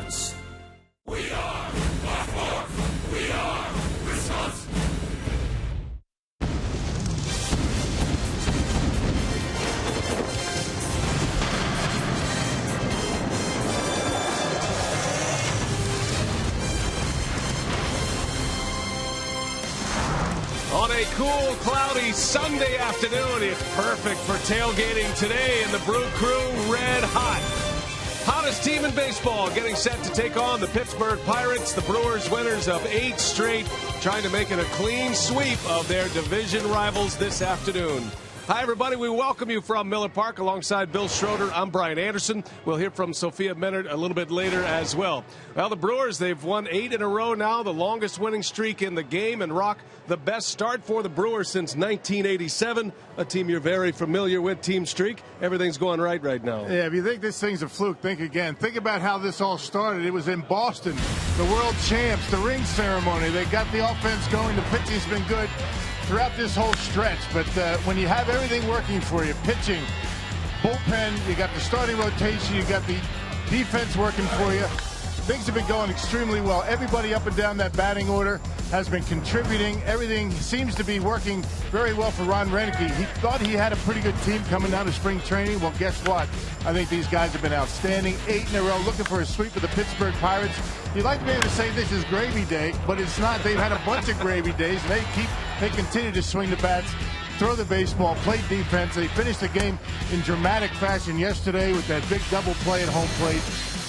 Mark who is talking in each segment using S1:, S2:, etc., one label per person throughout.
S1: sports. We are Baltimore. We are Wisconsin.
S2: On a cool, cloudy Sunday afternoon, it's perfect for tailgating today, and the Brew Crew red hot. Hottest team in baseball getting set to take on the Pittsburgh Pirates. The Brewers, winners of 8 straight, trying to make it a clean sweep of their division rivals this afternoon. Hi, everybody. We welcome you from Miller Park alongside Bill Schroeder. I'm Brian Anderson. We'll hear from Sophia Menard a little bit later as well. Well, the Brewers, they've won 8 in a row now, the longest winning streak in the game. And, Rock, the best start for the Brewers since 1987, a team you're very familiar with, Team Streak. Everything's going right now.
S3: Yeah, if you think this thing's a fluke, think again. Think about how this all started. It was in Boston, the world champs, the ring ceremony. They got the offense going. The pitching's been good throughout this whole stretch, but when you have everything working for you, pitching, bullpen, you got the starting rotation, you got the defense working for you, things have been going extremely well. Everybody up and down that batting order has been contributing. Everything seems to be working very well for Ron Renneke. He thought he had a pretty good team coming out of spring training. Well, guess what? I think these guys have been outstanding. 8 in a row, looking for a sweep of the Pittsburgh Pirates. You'd like to be able to say this is gravy day, but it's not. They've had a bunch of gravy days, and they continue to swing the bats, throw the baseball, play defense. They finished the game in dramatic fashion yesterday with that big double play at home plate.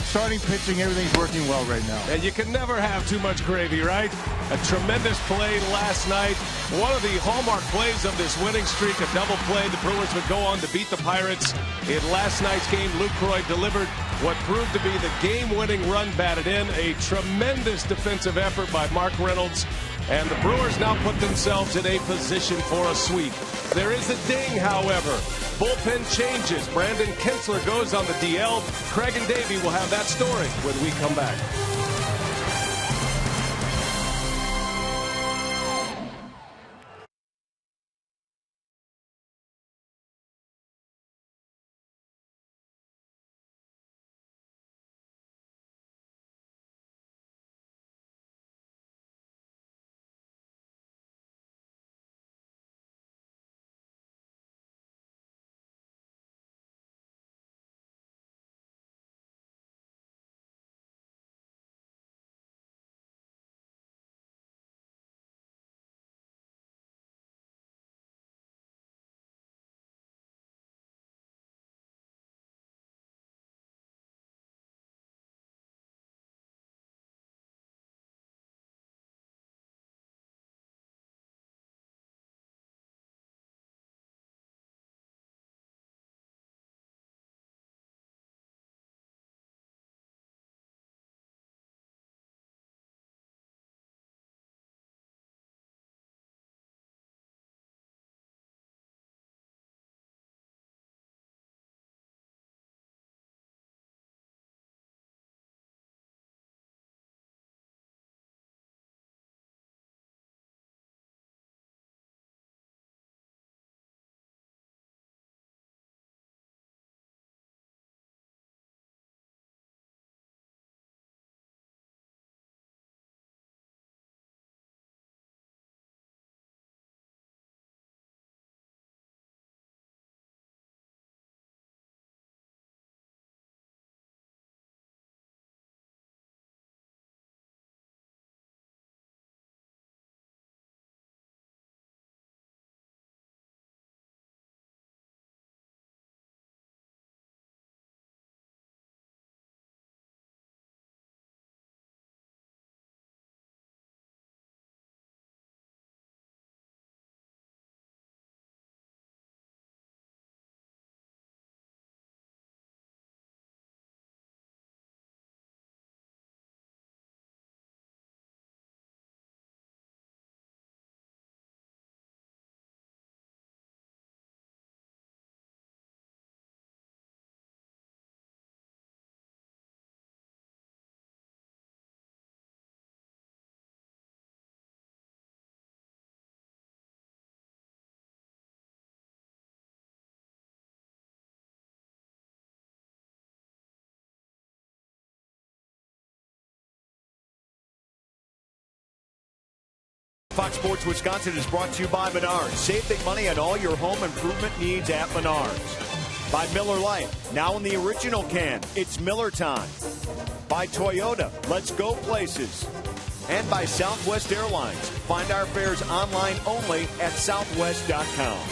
S3: Starting pitching, everything's working well right now.
S2: And you can never have too much gravy, right? A tremendous play last night. One of the hallmark plays of this winning streak, a double play. The Brewers would go on to beat the Pirates. In last night's game, Lucroy delivered what proved to be the game-winning run batted in. A tremendous defensive effort by Mark Reynolds. And the Brewers now put themselves in a position for a sweep. There is a ding, however. Bullpen changes. Brandon Kinsler goes on the DL. Craig and Davey will have that story when we come back.
S4: Fox Sports Wisconsin is brought to you by Menards. Save big money on all your home improvement needs at Menards. By Miller Lite, now in the original can, it's Miller time. By Toyota, let's go places. And by Southwest Airlines. Find our fares online only at southwest.com.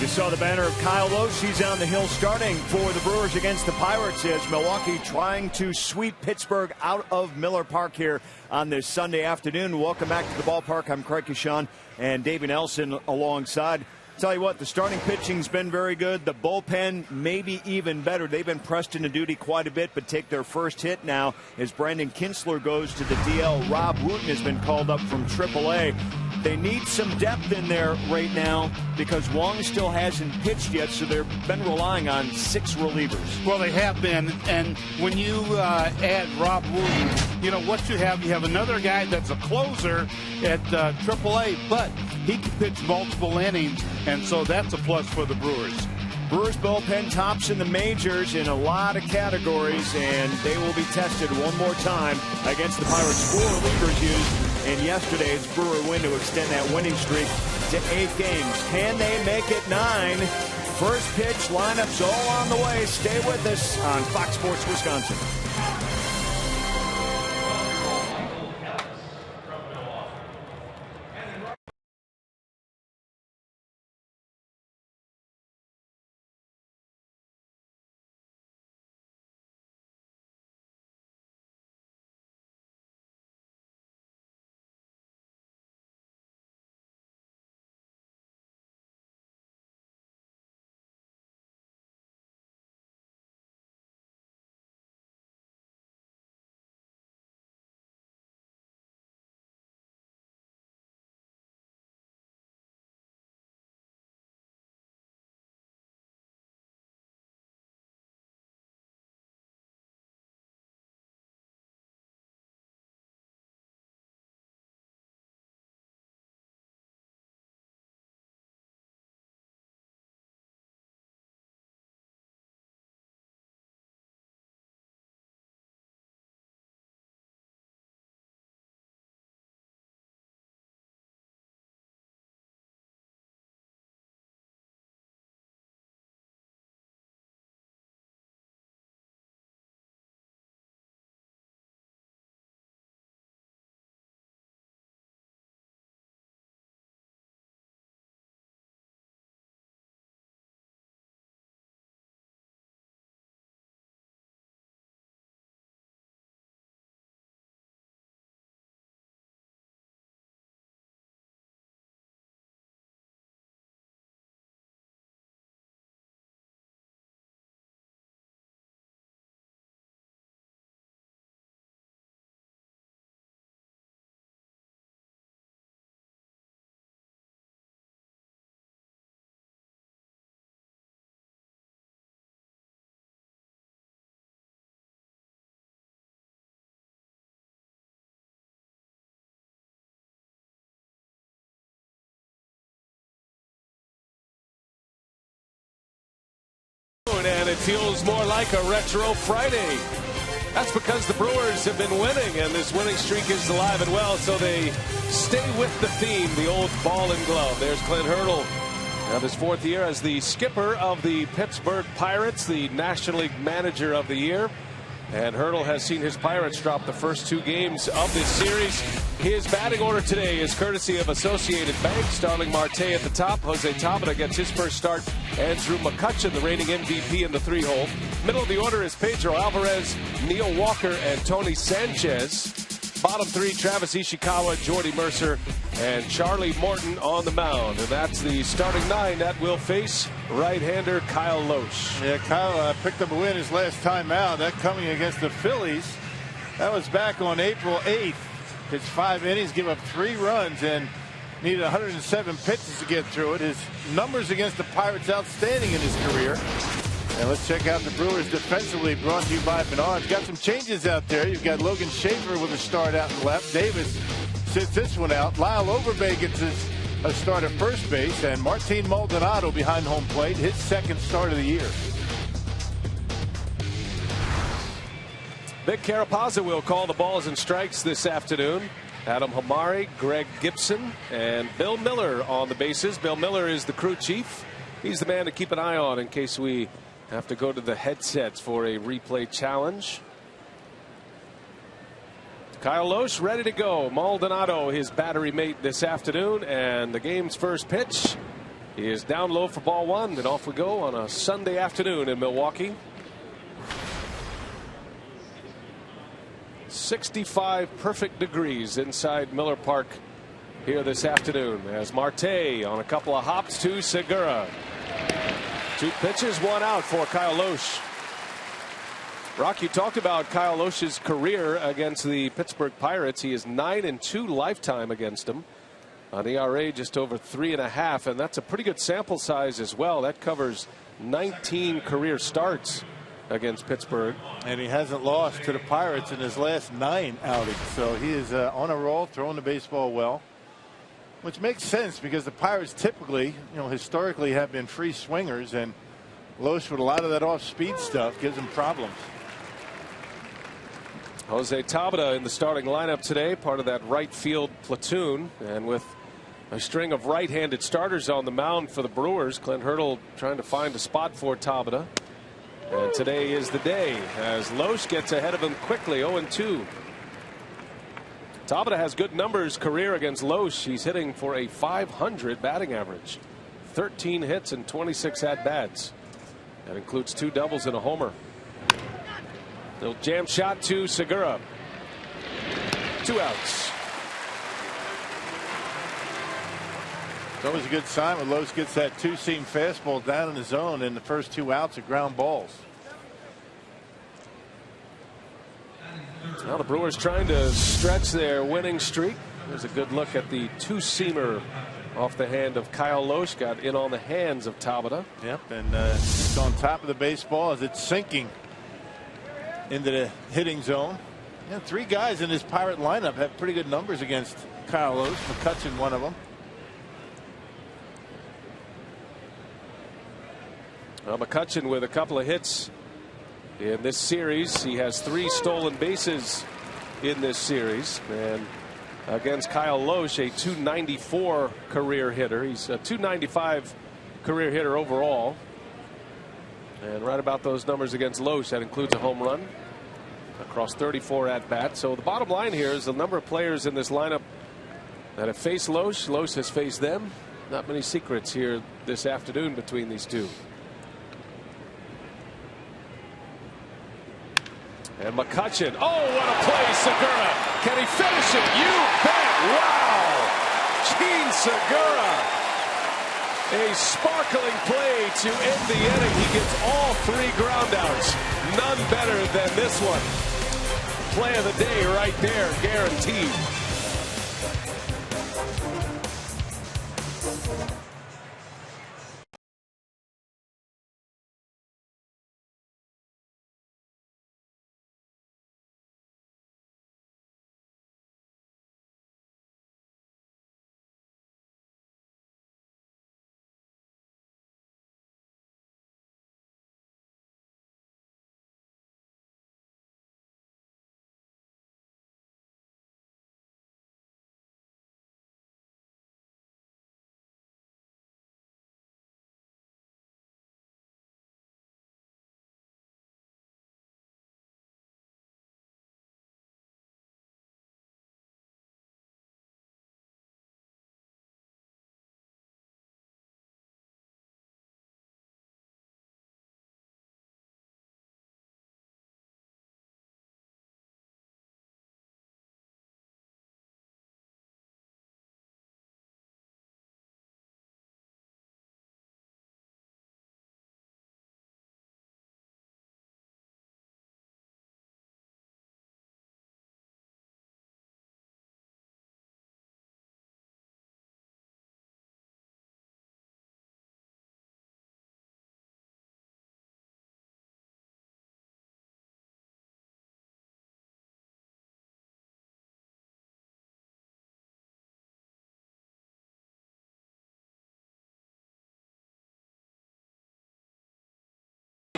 S4: You saw the banner of Kyle Loesch. He's on the hill starting for the Brewers against the Pirates as Milwaukee trying to sweep Pittsburgh out of Miller Park here on this Sunday afternoon. Welcome back to the ballpark. I'm Craig Kashan and David Nelson alongside. Tell you what, the starting pitching's been very good. The bullpen maybe even better. They've been pressed into duty quite a bit, but take their first hit now as Brandon Kinsler goes to the DL. Rob Wooten has been called up from AAA. They need some depth in there right now because Wong still hasn't pitched yet, so they've been relying on 6 relievers.
S5: Well, they have been, and when you add Rob Wooten, you know what you have another guy that's a closer at AAA, but he can pitch multiple innings, and so that's a plus for the Brewers.
S4: Brewers bullpen tops in the majors in a lot of categories, and they will be tested one more time against the Pirates. 4 relievers used in yesterday's Brewer win to extend that winning streak to 8 games. Can they make it 9? First pitch lineups all on the way. Stay with us on Fox Sports Wisconsin.
S2: And it feels more like a retro Friday. That's because the Brewers have been winning, and this winning streak is alive and well, so they stay with the theme, the old ball and glove. There's Clint Hurdle, now his 4th year as the skipper of the Pittsburgh Pirates, the National League Manager of the Year. And Hurdle has seen his Pirates drop the first 2 games of this series. His batting order today is courtesy of Associated Bank. Starling Marte at the top. Jose Tabata gets his first start. Andrew McCutchen, the reigning MVP in the 3-hole. Middle of the order is Pedro Alvarez, Neil Walker, and Tony Sanchez. Bottom 3, Travis Ishikawa, Jordy Mercer, and Charlie Morton on the mound. And that's the starting 9 that will face right-hander Kyle Loesch.
S3: Yeah, Kyle picked up a win his last time out. That coming against the Phillies. That was back on April 8th. His 5 innings, give up 3 runs, and needed 107 pitches to get through it. His numbers against the Pirates outstanding in his career. And let's check out the Brewers defensively, brought to you by Menards. Got some changes out there. You've got Logan Schaefer with a start out in left. Davis sits this one out. Lyle Overbay gets a start at first base. And Martin Maldonado behind home plate, his 2nd start of the year.
S2: Vic Carapazza will call the balls and strikes this afternoon. Adam Hamari, Greg Gibson, and Bill Miller on the bases. Bill Miller is the crew chief. He's the man to keep an eye on in case we have to go to the headsets for a replay challenge. Kyle Lohse ready to go. Maldonado, his battery mate this afternoon, and the game's first pitch is down low for ball one, and off we go on a Sunday afternoon in Milwaukee. 65 perfect degrees inside Miller Park here this afternoon as Marte on a couple of hops to Segura. 2 pitches, 1 out for Kyle Lohse. Rock, you talked about Kyle Lohse's career against the Pittsburgh Pirates. He is 9-2 lifetime against them. An ERA just over 3.5, and that's a pretty good sample size as well. That covers 19 career starts against Pittsburgh.
S3: And he hasn't lost to the Pirates in his last 9 outings. So he is on a roll, throwing the baseball well. Which makes sense because the Pirates typically, historically have been free swingers, and Lohse with a lot of that off-speed stuff gives him problems.
S2: Jose Tabata in the starting lineup today, part of that right field platoon, and with a string of right-handed starters on the mound for the Brewers. Clint Hurdle trying to find a spot for Tabata. And today is the day as Lohse gets ahead of him quickly, 0-2. Tabata has good numbers career against Lohse. He's hitting for a .500 batting average. 13 hits and 26 at-bats. That includes 2 doubles and a homer. Little jam shot to Segura. 2 outs.
S3: It's always a good sign when Lohse gets that 2-seam fastball down in the zone, and the first 2 outs are ground balls.
S2: Now the Brewers trying to stretch their winning streak. There's a good look at the 2-seamer off the hand of Kyle Lohse. Got in on the hands of Tabata.
S3: Yep, and it's on top of the baseball as it's sinking into the hitting zone. 3 guys in this Pirate lineup have pretty good numbers against Kyle Lohse. McCutchen, one of them.
S2: Well, McCutchen with a couple of hits in this series. He has 3 stolen bases in this series, and against Kyle Lohse, a .294 career hitter. He's a .295 career hitter overall, and right about those numbers against Lohse. That includes a home run across 34 at bats. So the bottom line here is the number of players in this lineup that have faced Lohse. Lohse has faced them. Not many secrets here this afternoon between these two. And McCutchen. Oh, what a play, Segura. Can he finish it? You bet. Wow. Gene Segura. A sparkling play to end the inning. He gets all 3 groundouts. None better than this one. Play of the day right there, guaranteed.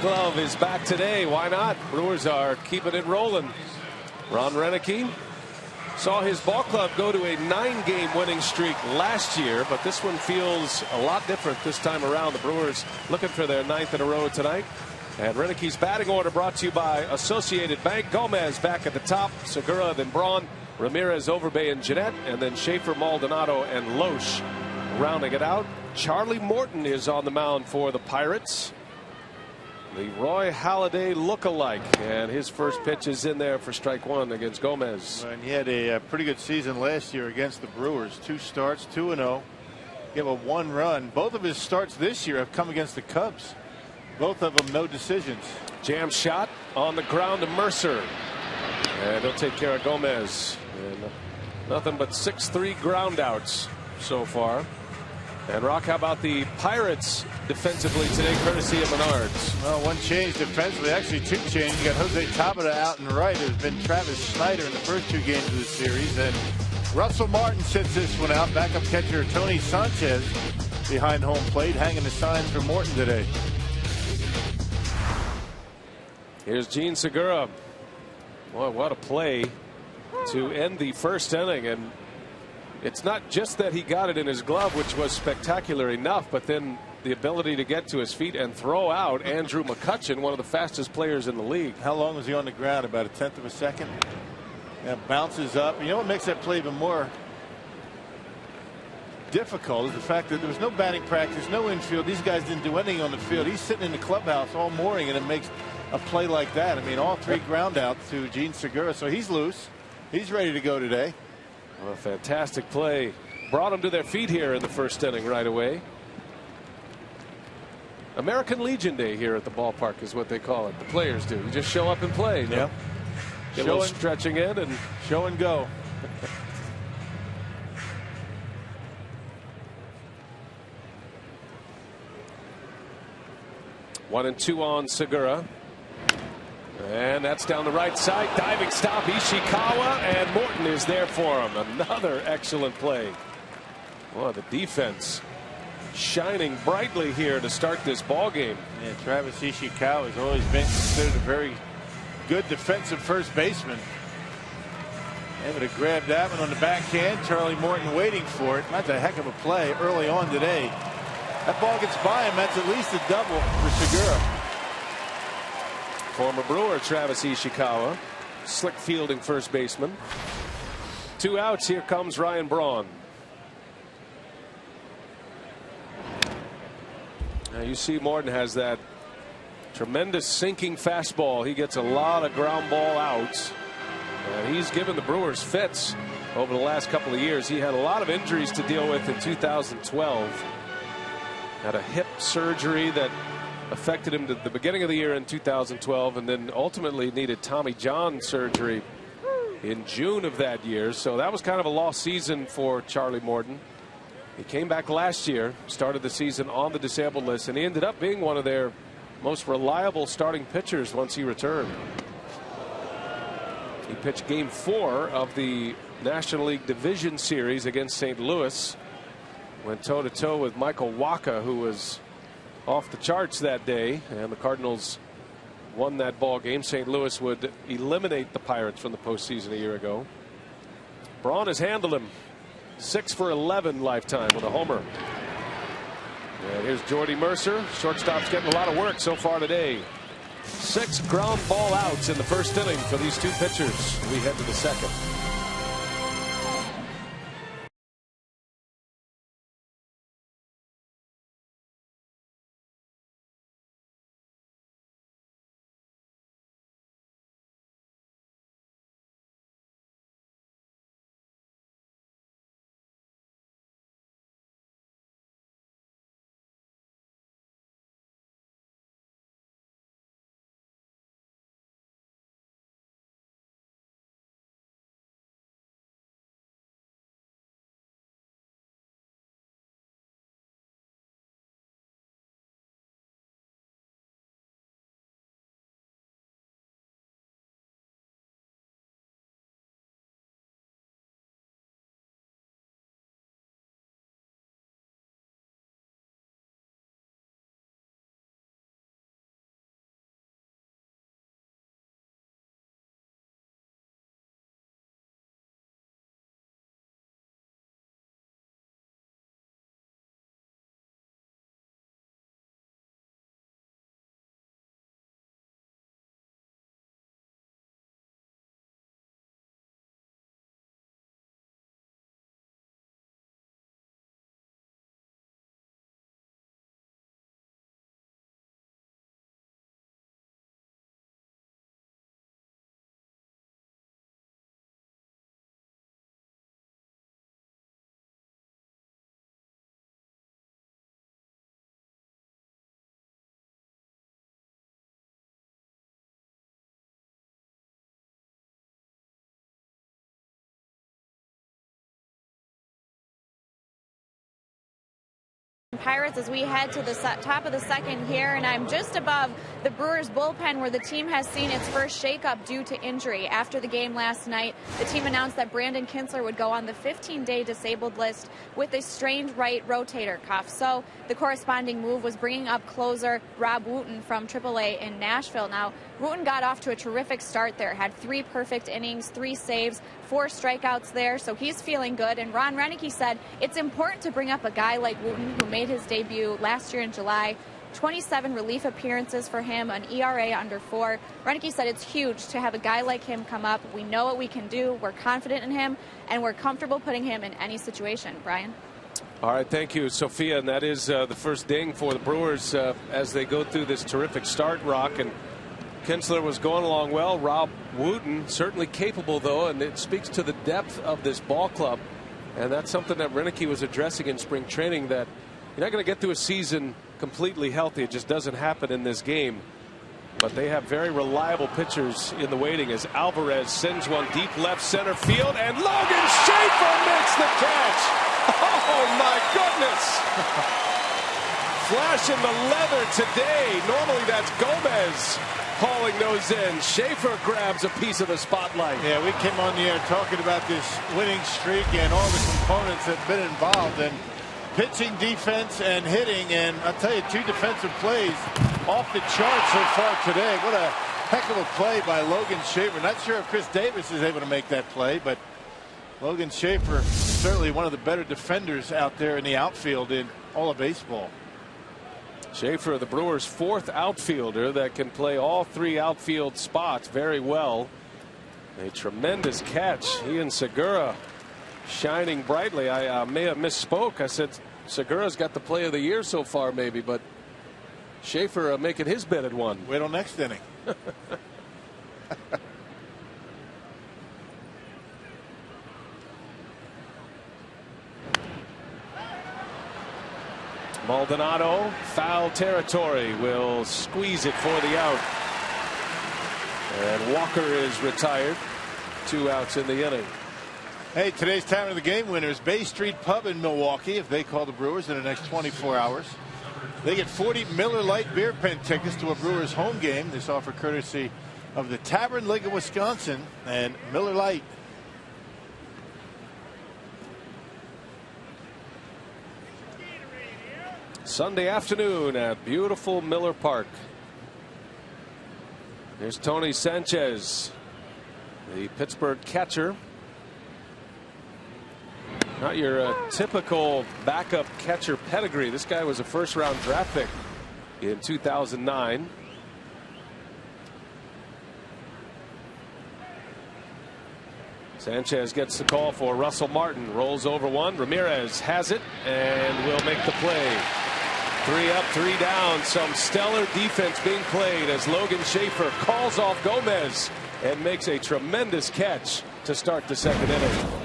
S2: Glove is back today. Why not? Brewers are keeping it rolling. Ron Renneke saw his ball club go to a 9-game winning streak last year, but this one feels a lot different this time around. The Brewers looking for their 9th in a row tonight. And Renneke's batting order brought to you by Associated Bank. Gomez back at the top, Segura, then Braun, Ramirez, Overbay, and Jeanette, and then Schaefer, Maldonado, and Loesch rounding it out. Charlie Morton is on the mound for the Pirates. The Roy Halladay look-alike, and his first pitch is in there for strike 1 against Gomez.
S3: And he had a pretty good season last year against the Brewers. 2 starts, 2-0. Gave a 1 run. Both of his starts this year have come against the Cubs. Both of them no decisions.
S2: Jam shot on the ground to Mercer, and he'll take care of Gomez. And nothing but 6-3 ground outs so far. And Rock, how about the Pirates defensively today, courtesy of Menards?
S3: Well, one change defensively, actually 2 changes. You got Jose Tabata out and right. There's been Travis Snyder in the first 2 games of the series, and Russell Martin sits this one out. Backup catcher Tony Sanchez behind home plate, hanging the signs for Morton today.
S2: Here's Gene Segura. Boy, what a play to end the first inning. And it's not just that he got it in his glove, which was spectacular enough, but then the ability to get to his feet and throw out Andrew McCutchen, one of the fastest players in the league.
S3: How long was he on the ground? About 1/10 of a second. And bounces up. You know what makes that play even more difficult is the fact that there was no batting practice, no infield. These guys didn't do anything on the field. He's sitting in the clubhouse all morning, and it makes a play like that. I mean, all 3 ground outs to Gene Segura, so he's loose. He's ready to go today.
S2: Well, a fantastic play. Brought them to their feet here in the first inning right away. American Legion Day here at the ballpark is what they call it. The players do. You just show up and play.
S3: Yeah.
S2: Get a little stretching in and
S3: show and go.
S2: One and 2 on Segura. And that's down the right side. Diving stop, Ishikawa, and Morton is there for him. Another excellent play. Well, the defense shining brightly here to start this ball game.
S3: Yeah, Travis Ishikawa has always been considered a very good defensive first baseman. Able to grab that one on the backhand. Charlie Morton waiting for it. That's a heck of a play early on today. That ball gets by him. That's at least a double for Segura.
S2: Former Brewer Travis Ishikawa, slick fielding first baseman. 2 outs. Here comes Ryan Braun. Now you see Morton has that tremendous sinking fastball. He gets a lot of ground ball outs. And he's given the Brewers fits over the last couple of years. He had a lot of injuries to deal with in 2012. Had a hip surgery that affected him at the beginning of the year in 2012, and then ultimately needed Tommy John surgery in June of that year. So that was kind of a lost season for Charlie Morton. He came back last year, started the season on the disabled list, and he ended up being one of their most reliable starting pitchers once he returned. He pitched game 4 of the National League Division Series against St. Louis. Went toe-to-toe with Michael Wacha, who was off the charts that day, and the Cardinals won that ball game. St. Louis would eliminate the Pirates from the postseason a year ago. Braun has handled him 6 for 11 lifetime with a homer. And here's Jordy Mercer. Shortstop's getting a lot of work so far today. 6 ground ball outs in the first inning for these 2 pitchers. We head to the second.
S6: Pirates as we head to the top of the second here, and I'm just above the Brewers bullpen where the team has seen its first shakeup due to injury. After the game last night, the team announced that Brandon Kinsler would go on the 15-day disabled list with a strained right rotator cuff. So the corresponding move was bringing up closer Rob Wooten from AAA in Nashville. Now, Wooten got off to a terrific start there, had 3 perfect innings, 3 saves, 4 strikeouts there, so he's feeling good. And Ron Renneke said it's important to bring up a guy like Wooten, who made his debut last year in July. 27 relief appearances for him, an ERA under 4. Renneke said it's huge to have a guy like him come up. We know what we can do. We're confident in him, and we're comfortable putting him in any situation. Brian?
S2: All right, thank you, Sophia. And that is the first ding for the Brewers as they go through this terrific start, Rock. And Kinsler was going along well. Rob Wooten certainly capable, though, and it speaks to the depth of this ball club. And that's something that Renneke was addressing in spring training, that you're not going to get through a season completely healthy. It just doesn't happen in this game. But they have very reliable pitchers in the waiting as Alvarez sends one deep left center field, and Logan Schaefer makes the catch. Oh, my goodness. Flashing the leather today. Normally that's Gomez hauling those in. Schaefer grabs a piece of the spotlight.
S3: Yeah, we came on the air talking about this winning streak and all the components that have been involved in pitching, defense, and hitting. And I'll tell you, 2 defensive plays off the chart so far today. What a heck of a play by Logan Schaefer. Not sure if Chris Davis is able to make that play, but Logan Schaefer certainly one of the better defenders out there in the outfield in all of baseball.
S2: Schaefer, the Brewers' 4th outfielder that can play all 3 outfield spots very well. A tremendous catch. He and Segura shining brightly. I may have misspoke. I said Segura's got the play of the year so far, maybe, but Schaefer making his bid at 1.
S3: Wait till next inning.
S2: Maldonado, foul territory, will squeeze it for the out. And Walker is retired. 2 outs in the inning.
S3: Hey, today's time of the game winners, Bay Street Pub in Milwaukee. If they call the Brewers in the next 24 hours, they get 40 Miller Lite beer pen tickets to a Brewers home game. This offer courtesy of the Tavern League of Wisconsin and Miller Lite.
S2: Sunday afternoon at beautiful Miller Park. Here's Tony Sanchez, the Pittsburgh catcher. Not your typical backup catcher pedigree. This guy was a 1st-round draft pick in 2009. Sanchez gets the call for Russell Martin. Rolls over one. Ramirez has it and will make the play. 3 up, 3 down. Some stellar defense being played as Logan Schaefer calls off Gomez and makes a tremendous catch to start the 2nd inning.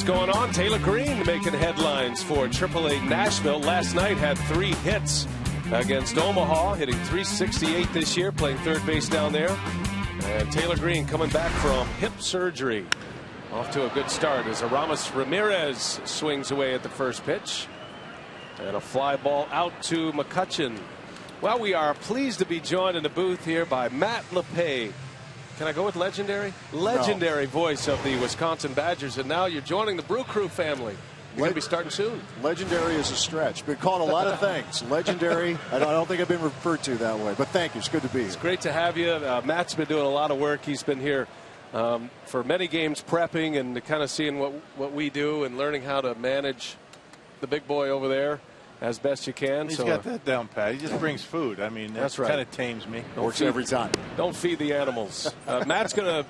S2: going on? Taylor Green making headlines for AAA Nashville. Last night had 3 hits against Omaha, hitting .368 this year, playing third base down there. And Taylor Green coming back from hip surgery. Off to a good start as Aramis Ramirez swings away at the first pitch. And a fly ball out to McCutchen. Well, we are pleased to be joined in the booth here by Matt LePay. Can I go with legendary? Legendary voice of the Wisconsin Badgers. And now you're joining the Brew Crew family. You're going to be starting soon.
S7: Legendary is a stretch. Been called a lot of things. Legendary, I don't think I've been referred to that way. But thank you. It's good to be here.
S2: It's great to have you. Matt's been doing a lot of work. He's been here for many games prepping and kind of seeing what we do and learning how to manage the big boy over there as best you can.
S3: He's got that down pat. He just brings food. I mean,
S2: that's right.
S3: Kind of tames me.
S7: Works every time.
S2: Don't feed the animals. Matt's going to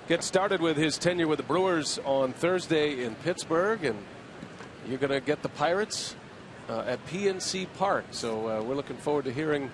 S2: get started with his tenure with the Brewers on Thursday in Pittsburgh, and you're going to get the Pirates at PNC Park. So we're looking forward to hearing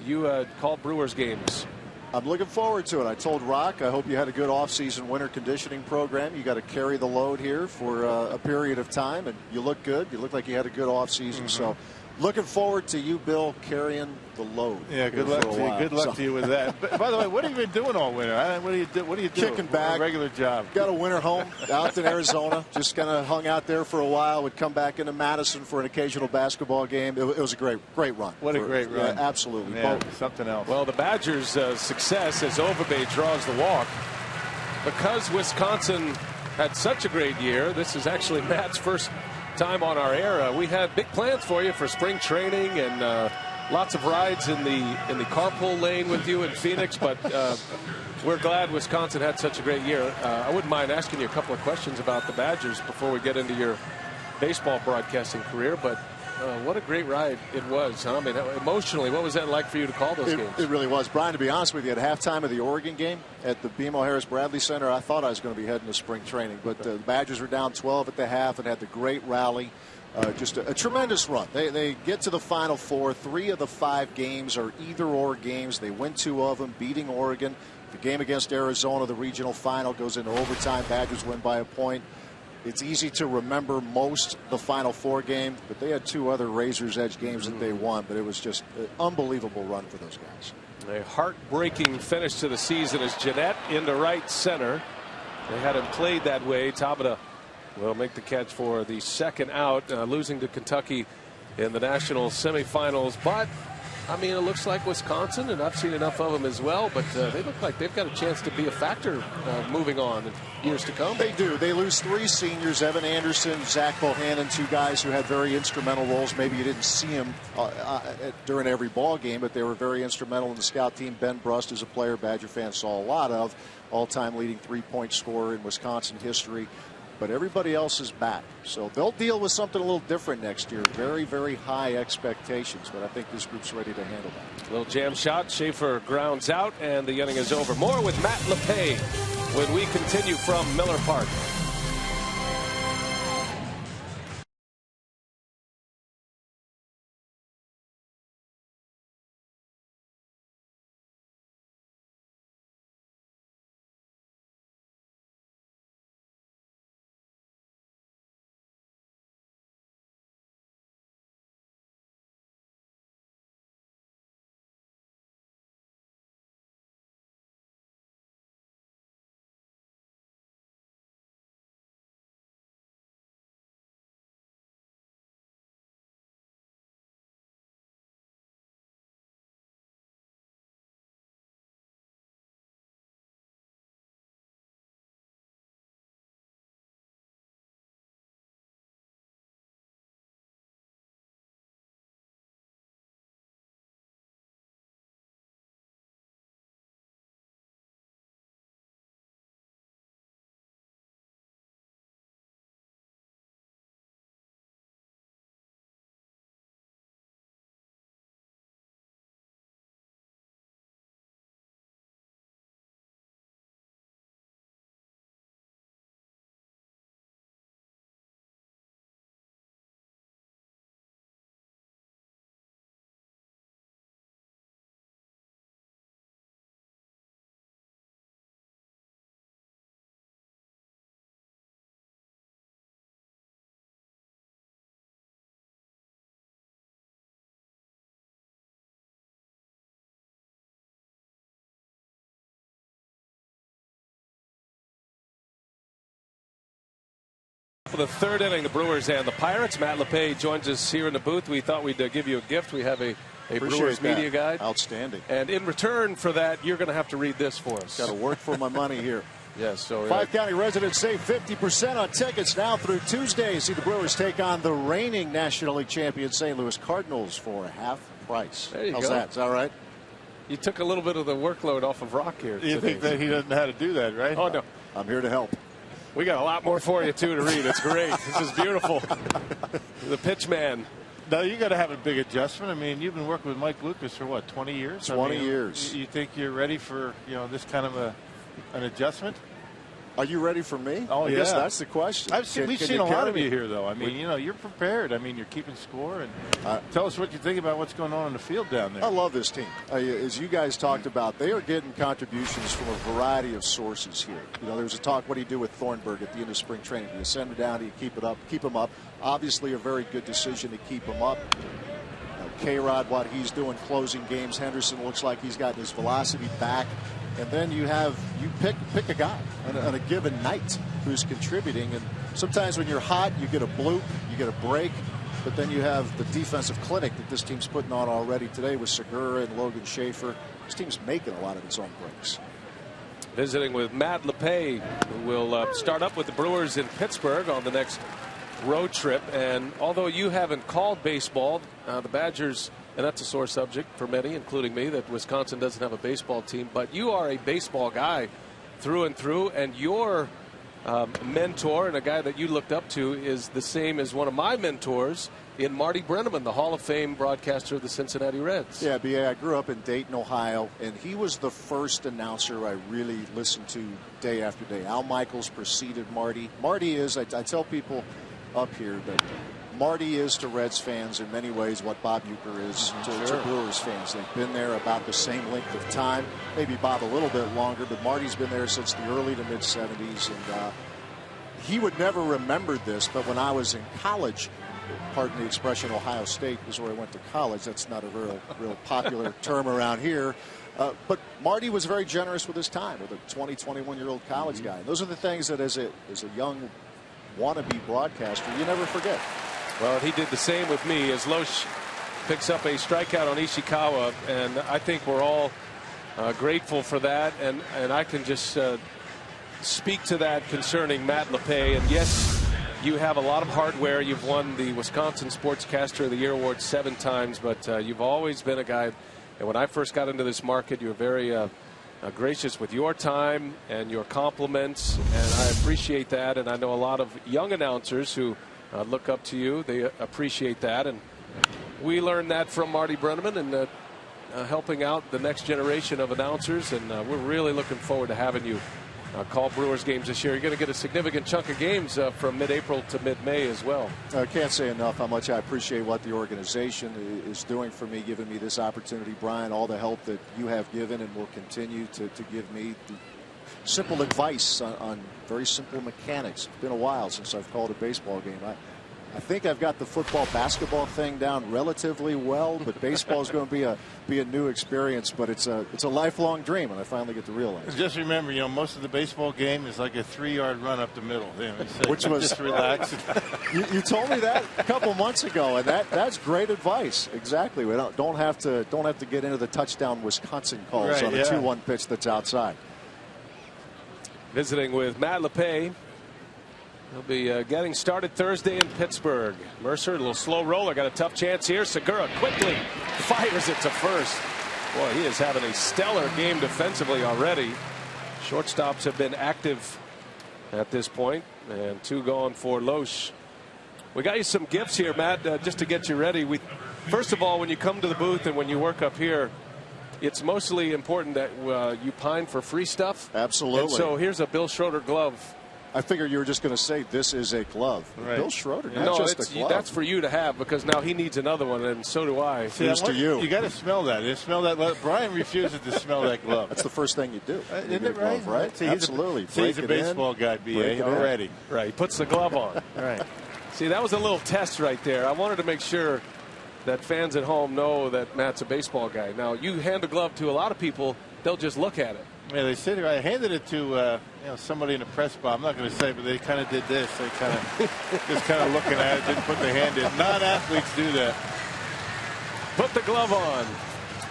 S2: you call Brewers games.
S7: I'm looking forward to it. I told Rock, I hope you had a good off-season winter conditioning program. You got to carry the load here for a period of time, and you look good. You look like you had a good off-season. So looking forward to you, Bill, carrying the load.
S3: Yeah, good luck to you. Good luck to you with that. But, by the way, what have you been doing all winter? What do you do?
S7: Kicking back.
S3: Regular job.
S7: Got a winter home out in Arizona. Just kind of hung out there for a while. Would come back into Madison for an occasional basketball game. It was a great run.
S3: What a great run.
S7: Yeah, absolutely.
S3: Yeah, something else.
S2: Well, the Badgers' success as Overbay draws the walk. Because Wisconsin had such a great year, this is actually Matt's first time on our air. We had big plans for you for spring training and lots of rides in the carpool lane with you in Phoenix, but we're glad Wisconsin had such a great year. I wouldn't mind asking you a couple of questions about the Badgers before we get into your baseball broadcasting career, but what a great ride it was. Huh? I mean, emotionally, what was that like for you to call those games?
S7: It really was. Brian, to be honest with you, at halftime of the Oregon game at the BMO Harris Bradley Center, I thought I was going to be heading to spring training, but the Badgers were down 12 at the half and had the great rally. Just a tremendous run. They get to the Final Four. 3 of the 5 games are either-or games. They win 2 of them, beating Oregon. The game against Arizona, the regional final, goes into overtime. Badgers win by a point. It's easy to remember most the Final Four game, but they had 2 other Razor's Edge games that they won. But it was just an unbelievable run for those guys.
S2: A heartbreaking finish to the season as Jeanette into right center. They had him played that way. Tabata will make the catch for the second out, losing to Kentucky in the national semifinals. But I mean, it looks like Wisconsin, and I've seen enough of them as well, but they look like they've got a chance to be a factor moving on in years to come.
S7: They do. They lose 3 seniors, Evan Anderson, Zach Bohannon, 2 guys who had very instrumental roles. Maybe you didn't see them during every ball game, but they were very instrumental in the scout team. Ben Brust is a player Badger fans saw a lot of, all-time leading 3-point scorer in Wisconsin history. But everybody else is back. So they'll deal with something a little different next year. Very, very high expectations. But I think this group's ready to handle that.
S2: Little jam shot. Schaefer grounds out, and the inning is over. More with Matt LePay when we continue from Miller Park. of the third inning, the Brewers and the Pirates. Matt LePay joins us here in the booth. We thought we'd give you a gift. We have a Brewers media guide.
S7: Outstanding.
S2: And in return for that, you're going to have to read this for us.
S7: Got to work for my money here.
S2: Yes. So
S7: Five County residents save 50% on tickets now through Tuesday. See the Brewers take on the reigning National League champion St. Louis Cardinals for half price.
S2: There you
S7: How's
S2: go.
S7: that? Is that all right?
S2: You took a little bit of the workload off of Rock here.
S3: You think that he doesn't know how to do that, right?
S2: Oh, no.
S7: I'm here to help.
S2: We got a lot more for you, too, to read. It's great. This is beautiful. The pitch man.
S3: No, you got to have a big adjustment. I mean, you've been working with Mike Lucas for what, 20 years?
S7: 20 years.
S3: You think you're ready for this kind of an adjustment?
S7: Are you ready for me?
S3: Oh,
S7: I
S3: yeah.
S7: guess that's the question.
S3: We've seen a lot of you here, though. I mean, you're prepared. I mean, you're keeping score. And tell us what you think about what's going on in the field down there.
S7: I love this team. As you guys talked about, they are getting contributions from a variety of sources here. There was a talk, what do you do with Thornburg at the end of spring training? Do you send him down? Do you keep him up? Obviously, a very good decision to keep him up. K-Rod, what he's doing closing games. Henderson looks like he's gotten his velocity back. And then you pick a guy on a given night who's contributing. And sometimes when you're hot, you get a bloop, you get a break. But then you have the defensive clinic that this team's putting on already today with Segura and Logan Schaefer. This team's making a lot of its own breaks.
S2: Visiting with Matt LePay, who will start up with the Brewers in Pittsburgh on the next road trip. And although you haven't called baseball, the Badgers, and that's a sore subject for many, including me, that Wisconsin doesn't have a baseball team. But you are a baseball guy through and through, and your mentor and a guy that you looked up to is the same as one of my mentors in Marty Brennaman, the Hall of Fame broadcaster of the Cincinnati Reds.
S7: Yeah, B.A., I grew up in Dayton, Ohio, and he was the first announcer I really listened to day after day. Al Michaels preceded Marty. Marty is, I tell people up here that Marty is to Reds fans in many ways what Bob Uecker is to Brewers fans. They've been there about the same length of time. Maybe Bob a little bit longer, but Marty's been there since the early to mid 70s. And he would never remember this, but when I was in college, pardon the expression, Ohio State is where I went to college. That's not a real popular term around here. But Marty was very generous with his time, with a 20, 21-year-old college guy. And those are the things that as a young wannabe broadcaster, you never forget.
S2: Well, he did the same with me as Loesch picks up a strikeout on Ishikawa, and I think we're all grateful for that. And I can just speak to that concerning Matt LePay. And yes, you have a lot of hardware. You've won the Wisconsin Sportscaster of the Year award 7 times, but you've always been a guy. And when I first got into this market, you were very gracious with your time and your compliments, and I appreciate that. And I know a lot of young announcers who look up to you. They appreciate that, and we learned that from Marty Brennaman and helping out the next generation of announcers. And we're really looking forward to having you call Brewers games this year. You're going to get a significant chunk of games from mid-April to mid-May as well.
S7: I can't say enough how much I appreciate what the organization is doing for me, giving me this opportunity, Brian, all the help that you have given and will continue to give me. Simple advice on very simple mechanics. It's been a while since I've called a baseball game. I think I've got the football-basketball thing down relatively well, but baseball is going to be a new experience. But it's a lifelong dream, and I finally get to realize.
S3: Just remember, most of the baseball game is like a 3-yard run up the middle.
S7: Which was
S3: just relax.
S7: You told me that a couple months ago, and that's great advice. Exactly. We don't have to get into the touchdown Wisconsin calls on a 2-1 pitch that's outside.
S2: Visiting with Matt LePay. He'll be getting started Thursday in Pittsburgh. Mercer, a little slow roller, got a tough chance here. Segura quickly fires it to first. Boy, he is having a stellar game defensively already. Shortstops have been active at this point, and 2 going for Loesch. We got you some gifts here, Matt, just to get you ready. First of all, when you come to the booth and when you work up here, it's mostly important that you pine for free stuff.
S7: Absolutely.
S2: And so here's a Bill Schroeder glove.
S7: I figured you were just going to say this is a glove.
S3: Right.
S7: Bill Schroeder, not just a glove.
S2: That's for you to have, because now he needs another one, and so do I.
S7: Here's to you.
S3: You got to smell that. You smell that. Brian refuses to smell that glove.
S7: That's the first thing you do.
S3: Isn't it right?
S7: Glove, right?
S3: See,
S7: Absolutely.
S3: He's a baseball guy, B.A. already.
S2: Right. He puts the glove on.
S3: Right.
S2: See, that was a little test right there. I wanted to make sure that fans at home know that Matt's a baseball guy. Now, you hand a glove to a lot of people they'll just look at it.
S3: Yeah, they said I handed it to somebody in the press box. I'm not going to say, but they kind of did this. They kind of just kind of looking at it, didn't put the hand in. Non-athletes do that.
S2: Put the glove on.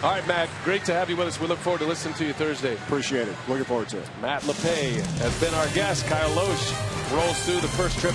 S2: All right, Matt, great to have you with us. We look forward to listening to you Thursday.
S7: Appreciate it. Looking forward to it.
S2: Matt LePay has been our guest. Kyle Loesch rolls through the first trip.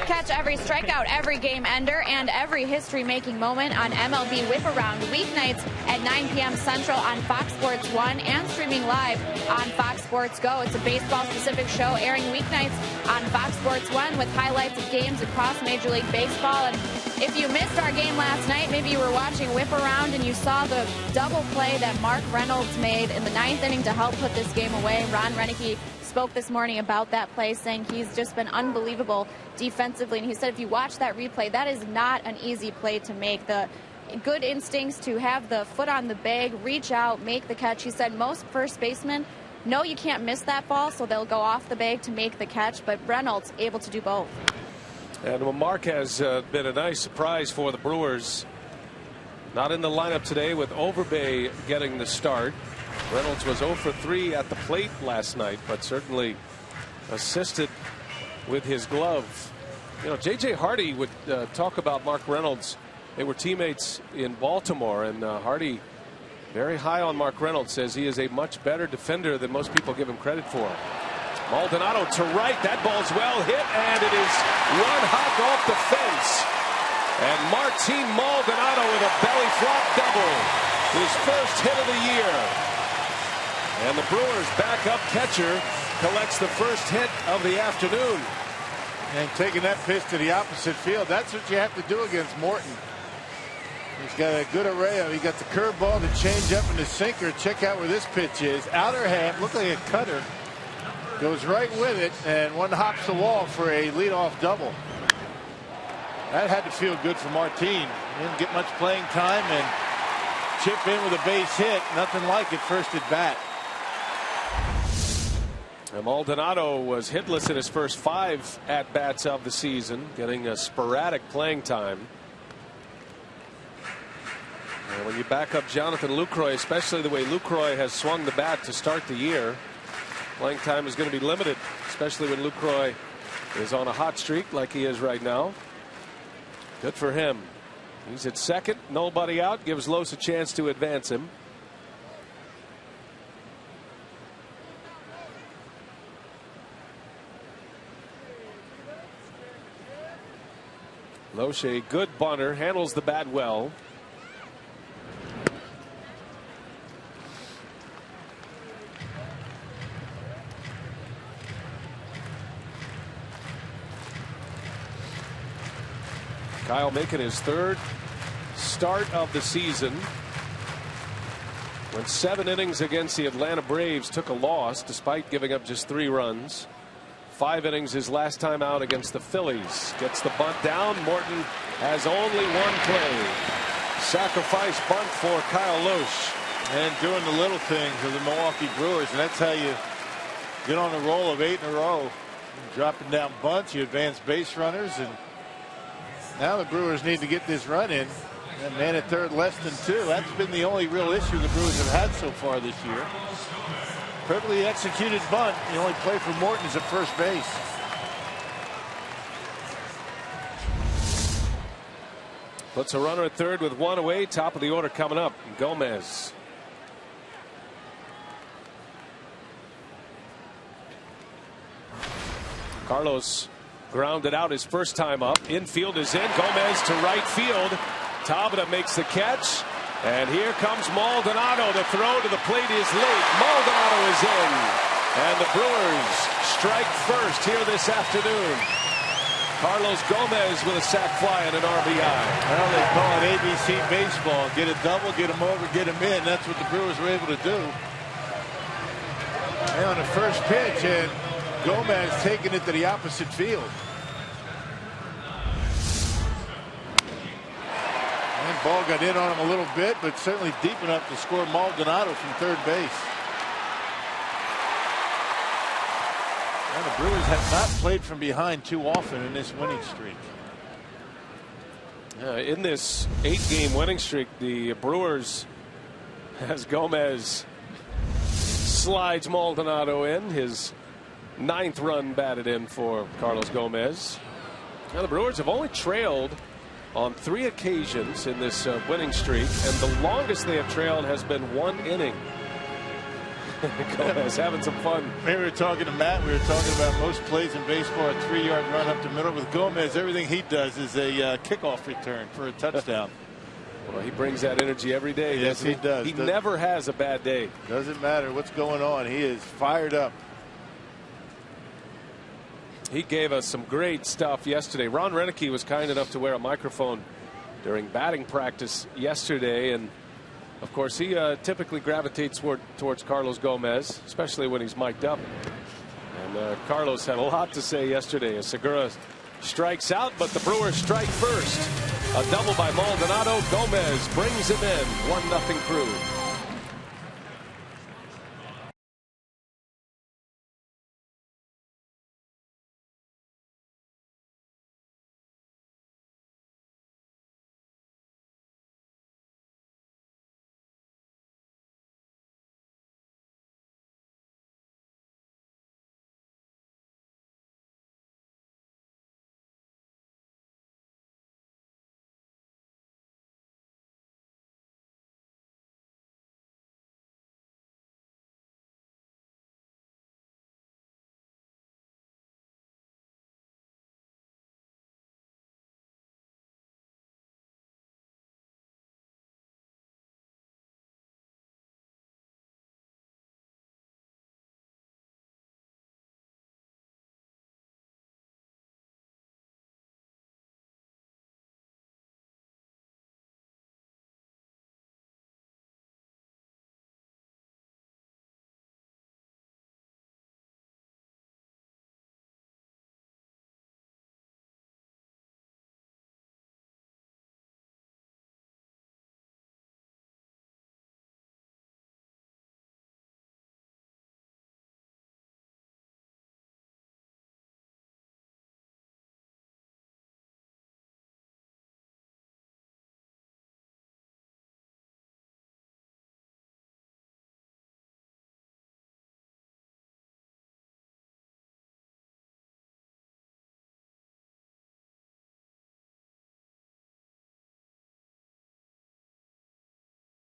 S6: Catch every strikeout, every game ender, and every history-making moment on MLB Whip Around weeknights at 9 p.m. Central on Fox Sports 1 and streaming live on Fox Sports Go. It's a baseball-specific show airing weeknights on Fox Sports 1 with highlights of games across Major League Baseball. And if you missed our game last night, maybe you were watching Whip Around and you saw the double play that Mark Reynolds made in the 9th inning to help put this game away. Ron Renneke spoke this morning about that play, saying he's just been unbelievable defensively. And he said if you watch that replay, that is not an easy play to make. The good instincts to have the foot on the bag, reach out, make the catch. He said most first basemen know you can't miss that ball, so they'll go off the bag to make the catch. But Reynolds able to do both.
S2: And Mark has been a nice surprise for the Brewers. Not in the lineup today with Overbay getting the start. Reynolds was 0 for 3 at the plate last night, but certainly assisted with his glove. You know, J.J. Hardy would talk about Mark Reynolds. They were teammates in Baltimore, and Hardy, very high on Mark Reynolds, says he is a much better defender than most people give him credit for. Maldonado to right. That ball's well hit, and it is one hop off the fence. And Martin Maldonado with a belly flop double. His first hit of the year. And the Brewers' backup catcher collects the first hit of the afternoon.
S3: And taking that pitch to the opposite field, that's what you have to do against Morton. He's got a good array of. He got the curveball, the changeup, and the sinker. Check out where this pitch is. Outer half, looked like a cutter. Goes right with it, and one hops the wall for a leadoff double. That had to feel good for Martin. He didn't get much playing time, and chip in with a base hit. Nothing like it first at bat.
S2: And Maldonado was hitless in his first 5 at-bats of the season, getting a sporadic playing time. And when you back up Jonathan Lucroy, especially the way Lucroy has swung the bat to start the year, playing time is going to be limited, especially when Lucroy is on a hot streak like he is right now. Good for him. He's at second, nobody out, gives Los a chance to advance him. Los, a good bunter, handles the bat well. Kyle making his third start of the season. Went 7 innings against the Atlanta Braves, took a loss despite giving up just 3 runs. 5 innings his last time out against the Phillies. Gets the bunt down. Morton has only 1 play. Sacrifice bunt for Kyle Lohse.
S3: And doing the little things of the Milwaukee Brewers, and that's how you get on a roll of 8 in a row. Dropping down bunts, you advance base runners, and now the Brewers need to get this run in. And man at third, less than 2. That's been the only real issue the Brewers have had so far this year. Perfectly executed bunt. The only play for Morton is at first base.
S2: Puts a runner at third with 1 away. Top of the order coming up. Gomez. Carlos grounded out his first time up. Infield is in. Gomez to right field. Tabata makes the catch. And here comes Maldonado. The throw to the plate is late. Maldonado is in. And the Brewers strike first here this afternoon. Carlos Gomez with a sac fly and an RBI.
S3: Well, they call it ABC baseball. Get a double, get him over, get him in. That's what the Brewers were able to do. And on the first pitch, and Gomez taking it to the opposite field. And ball got in on him a little bit, but certainly deep enough to score Maldonado from third base. And the Brewers have not played from behind too often in this winning streak.
S2: In this 8-game winning streak, the Brewers, as Gomez slides Maldonado in, his 9th run batted in for Carlos Gomez. Now the Brewers have only trailed on 3 occasions in this winning streak, and the longest they have trailed has been 1 inning. Gomez having some fun.
S3: We were talking to Matt. We were talking about most plays in baseball, a 3-yard run up the middle. With Gomez, everything he does is a kickoff return for a touchdown.
S2: Well, he brings that energy every day.
S3: Yes, he does.
S2: He never has a bad day.
S3: Doesn't matter what's going on. He is fired up.
S2: He gave us some great stuff yesterday. Ron Renicky was kind enough to wear a microphone during batting practice yesterday, and of course he typically gravitates towards Carlos Gomez, especially when he's mic'd up. And Carlos had a lot to say yesterday as Segura strikes out, but the Brewers strike first. A double by Maldonado. Gomez brings him in. 1-0 Crew.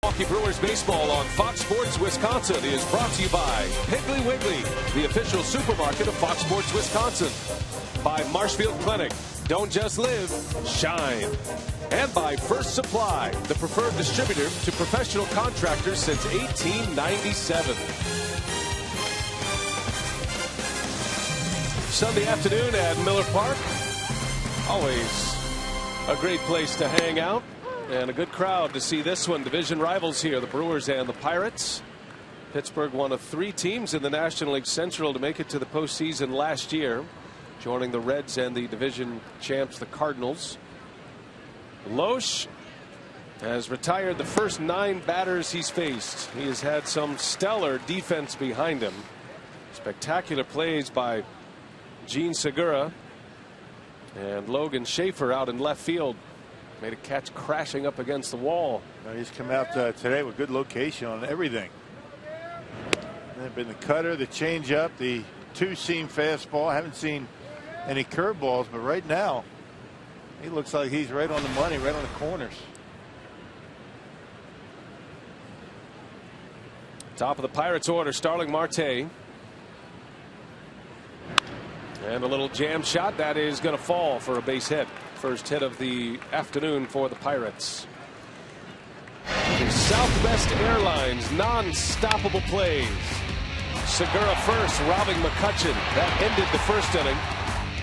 S2: Milwaukee Brewers baseball on Fox Sports Wisconsin is brought to you by Piggly Wiggly, the official supermarket of Fox Sports Wisconsin. By Marshfield Clinic, don't just live, shine. And by First Supply, the preferred distributor to professional contractors since 1897. Sunday afternoon at Miller Park. Always a great place to hang out. And a good crowd to see this one. Division rivals here, the Brewers and the Pirates. Pittsburgh, one of 3 teams in the National League Central to make it to the postseason last year, joining the Reds and the division champs, the Cardinals. Loesch has retired the first 9 batters he's faced. He has had some stellar defense behind him. Spectacular plays by Gene Segura, and Logan Schaefer out in left field made a catch crashing up against the wall.
S3: He's come out today with good location on everything. They've been the cutter, the changeup, the 2-seam fastball. I haven't seen any curveballs, but right now he looks like he's right on the money, right on the corners.
S2: Top of the Pirates order, Starling Marte. And a little jam shot that is going to fall for a base hit. First hit of the afternoon for the Pirates. The Southwest Airlines non-stoppable plays. Segura first, robbing McCutchen. That ended the first inning.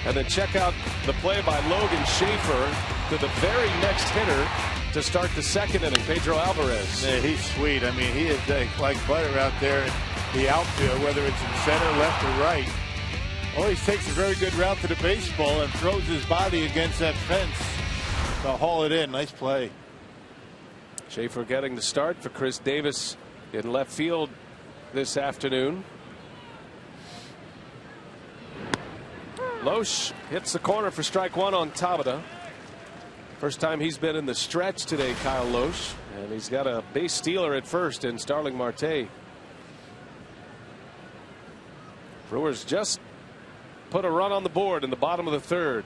S2: And then check out the play by Logan Schaefer to the very next hitter to start the second inning, Pedro Alvarez.
S3: Yeah, he's sweet. I mean, he is like butter out there in the outfield, whether it's in center, left, or right. Always takes a very good route to the baseball and throws his body against that fence to haul it in. Nice play.
S2: Schaefer getting the start for Chris Davis in left field this afternoon. Loesch hits the corner for strike 1 on Tabata. First time he's been in the stretch today, Kyle Loesch, and he's got a base stealer at first in Starling Marte. Brewers just put a run on the board in the bottom of the 3rd.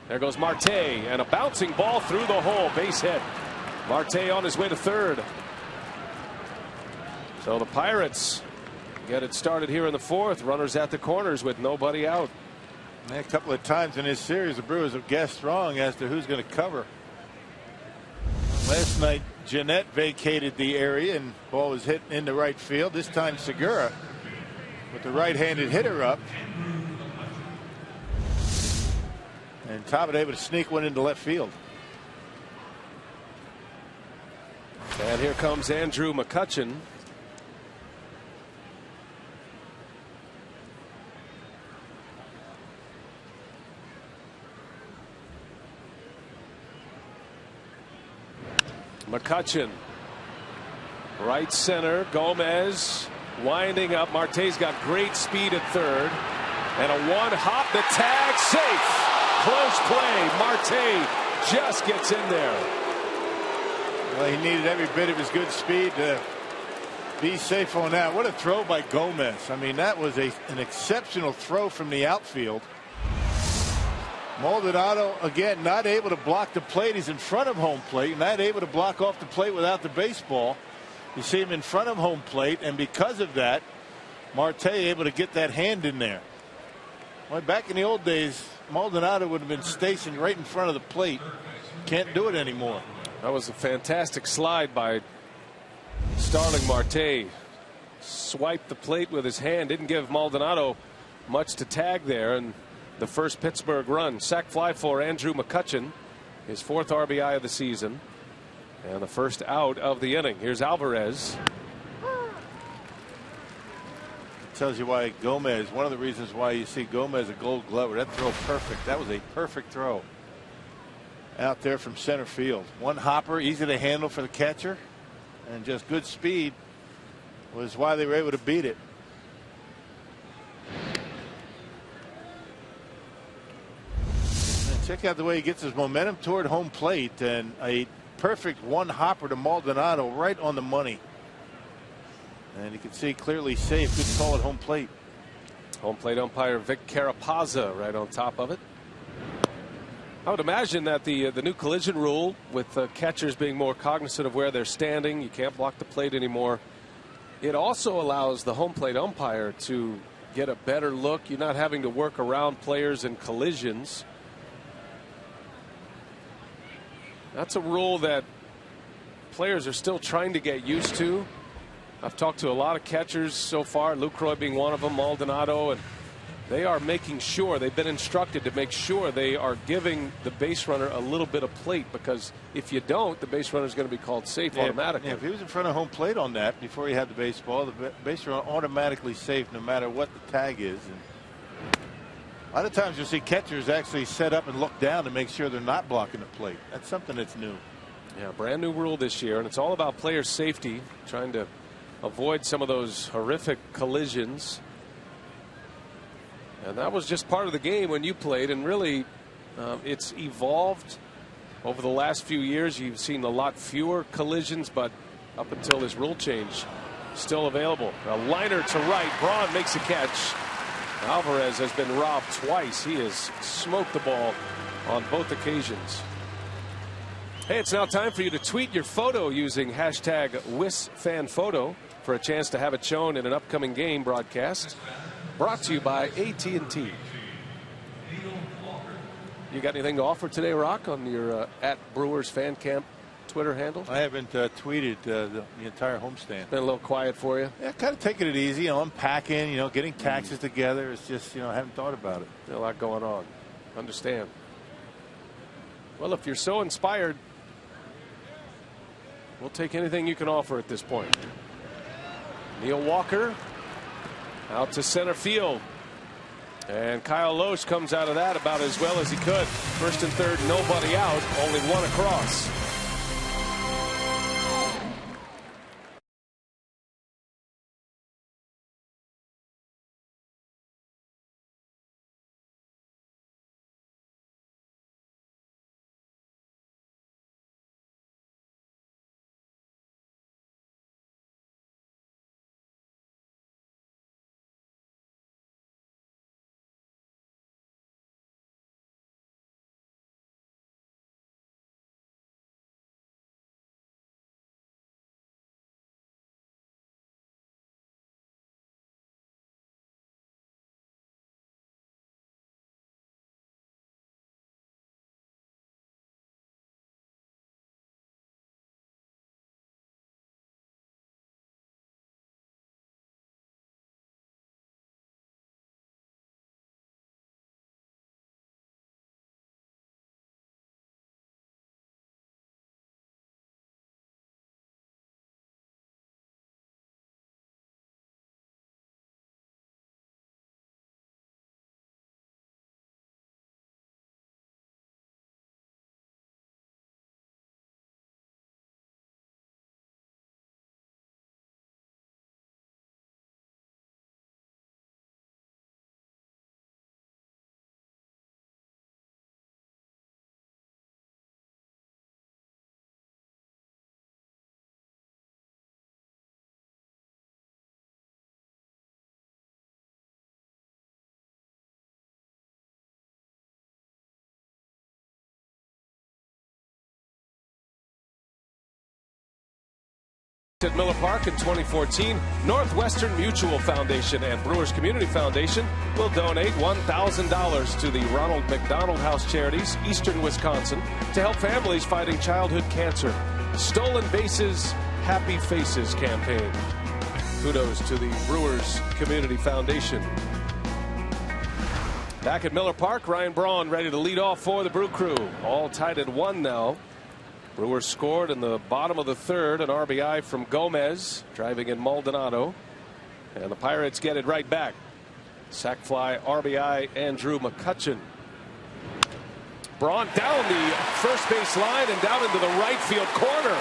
S2: There goes Marte, and a bouncing ball through the hole, base hit. Marte on his way to 3rd. So the Pirates get it started here in the 4th. Runners at the corners with nobody out.
S3: A couple of times in this series, the Brewers have guessed wrong as to who's going to cover. Last night, Jeanette vacated the area and ball was hit into right field. This time, Segura with the right-handed hitter up. And Tabata able to sneak one into left field.
S2: And here comes Andrew McCutchen. McCutchen, right center. Gomez winding up. Marte's got great speed at 3rd, and a one-hop. The tag, safe. Close play. Marte just gets in there.
S3: Well, he needed every bit of his good speed to be safe on that. What a throw by Gomez. I mean, that was an exceptional throw from the outfield. Maldonado again not able to block the plate. He's in front of home plate, not able to block off the plate without the baseball. You see him in front of home plate, and because of that, Marte able to get that hand in there. Well, back in the old days, Maldonado would have been stationed right in front of the plate. Can't do it anymore.
S2: That was a fantastic slide by Starling Marte. Swiped the plate with his hand. Didn't give Maldonado much to tag there. And the first Pittsburgh run. Sac fly for Andrew McCutchen. His 4th RBI of the season. And the first out of the inning. Here's Alvarez.
S3: Tells you why Gomez, one of the reasons why you see Gomez a Gold Glover. That throw perfect. That was a perfect throw out there from center field. One hopper, easy to handle for the catcher, and just good speed was why they were able to beat it. And check out the way he gets his momentum toward home plate, and a perfect one hopper to Maldonado right on the money. And you can see clearly safe. Good call at home plate.
S2: Home plate umpire Vic Carapazza right on top of it. I would imagine that the new collision rule, with catchers being more cognizant of where they're standing, you can't block the plate anymore. It also allows the home plate umpire to get a better look. You're not having to work around players in collisions. That's a rule that players are still trying to get used to. I've talked to a lot of catchers so far, Lucroy being one of them, Maldonado, and They are making sure, they've been instructed to make sure they are giving the base runner a little bit of plate, because if you don't, the base runner is going to be called safe automatically.
S8: Yeah, if he was in front of home plate on that before he had the baseball, the base runner automatically safe no matter what the tag is. And a lot of times you'll see catchers actually set up and look down to make sure they're not blocking the plate. That's something that's new.
S2: Yeah, brand new rule this year, and it's all about player safety, trying to avoid some of those horrific collisions. And that was just part of the game when you played, and really it's evolved over the last few years. You've seen a lot fewer collisions, but up until this rule change, still available. A liner to right. Braun makes a catch. Alvarez has been robbed twice. He has smoked the ball on both occasions. Hey, it's now time for you to tweet your photo using hashtag WisFanPhoto for a chance to have it shown in an upcoming game broadcast. Brought to you by AT&T. You got anything to offer today, Rock, on your at Brewers Fan Camp Twitter handle?
S8: I haven't tweeted the entire homestand.
S2: Been a little quiet for you?
S8: Yeah, kind of taking it easy. Unpacking, getting taxes together. It's just, I haven't thought about it.
S2: A lot going on. Understand. Well, if you're so inspired, we'll take anything you can offer at this point. Neil Walker out to center field. And Kyle Loesch comes out of that about as well as he could. First and third, nobody out, only one across. At Miller Park in 2014, Northwestern Mutual Foundation and Brewers Community Foundation will donate $1,000 to the Ronald McDonald House Charities, Eastern Wisconsin, to help families fighting childhood cancer. Stolen Bases, Happy Faces campaign. Kudos to the Brewers Community Foundation. Back at Miller Park, Ryan Braun ready to lead off for the Brew Crew. All tied at 1 now. Brewers scored in the bottom of the third, an RBI from Gomez, driving in Maldonado. And the Pirates get it right back. Sac fly, RBI, Andrew McCutchen. Braun down the first base line and down into the right field corner.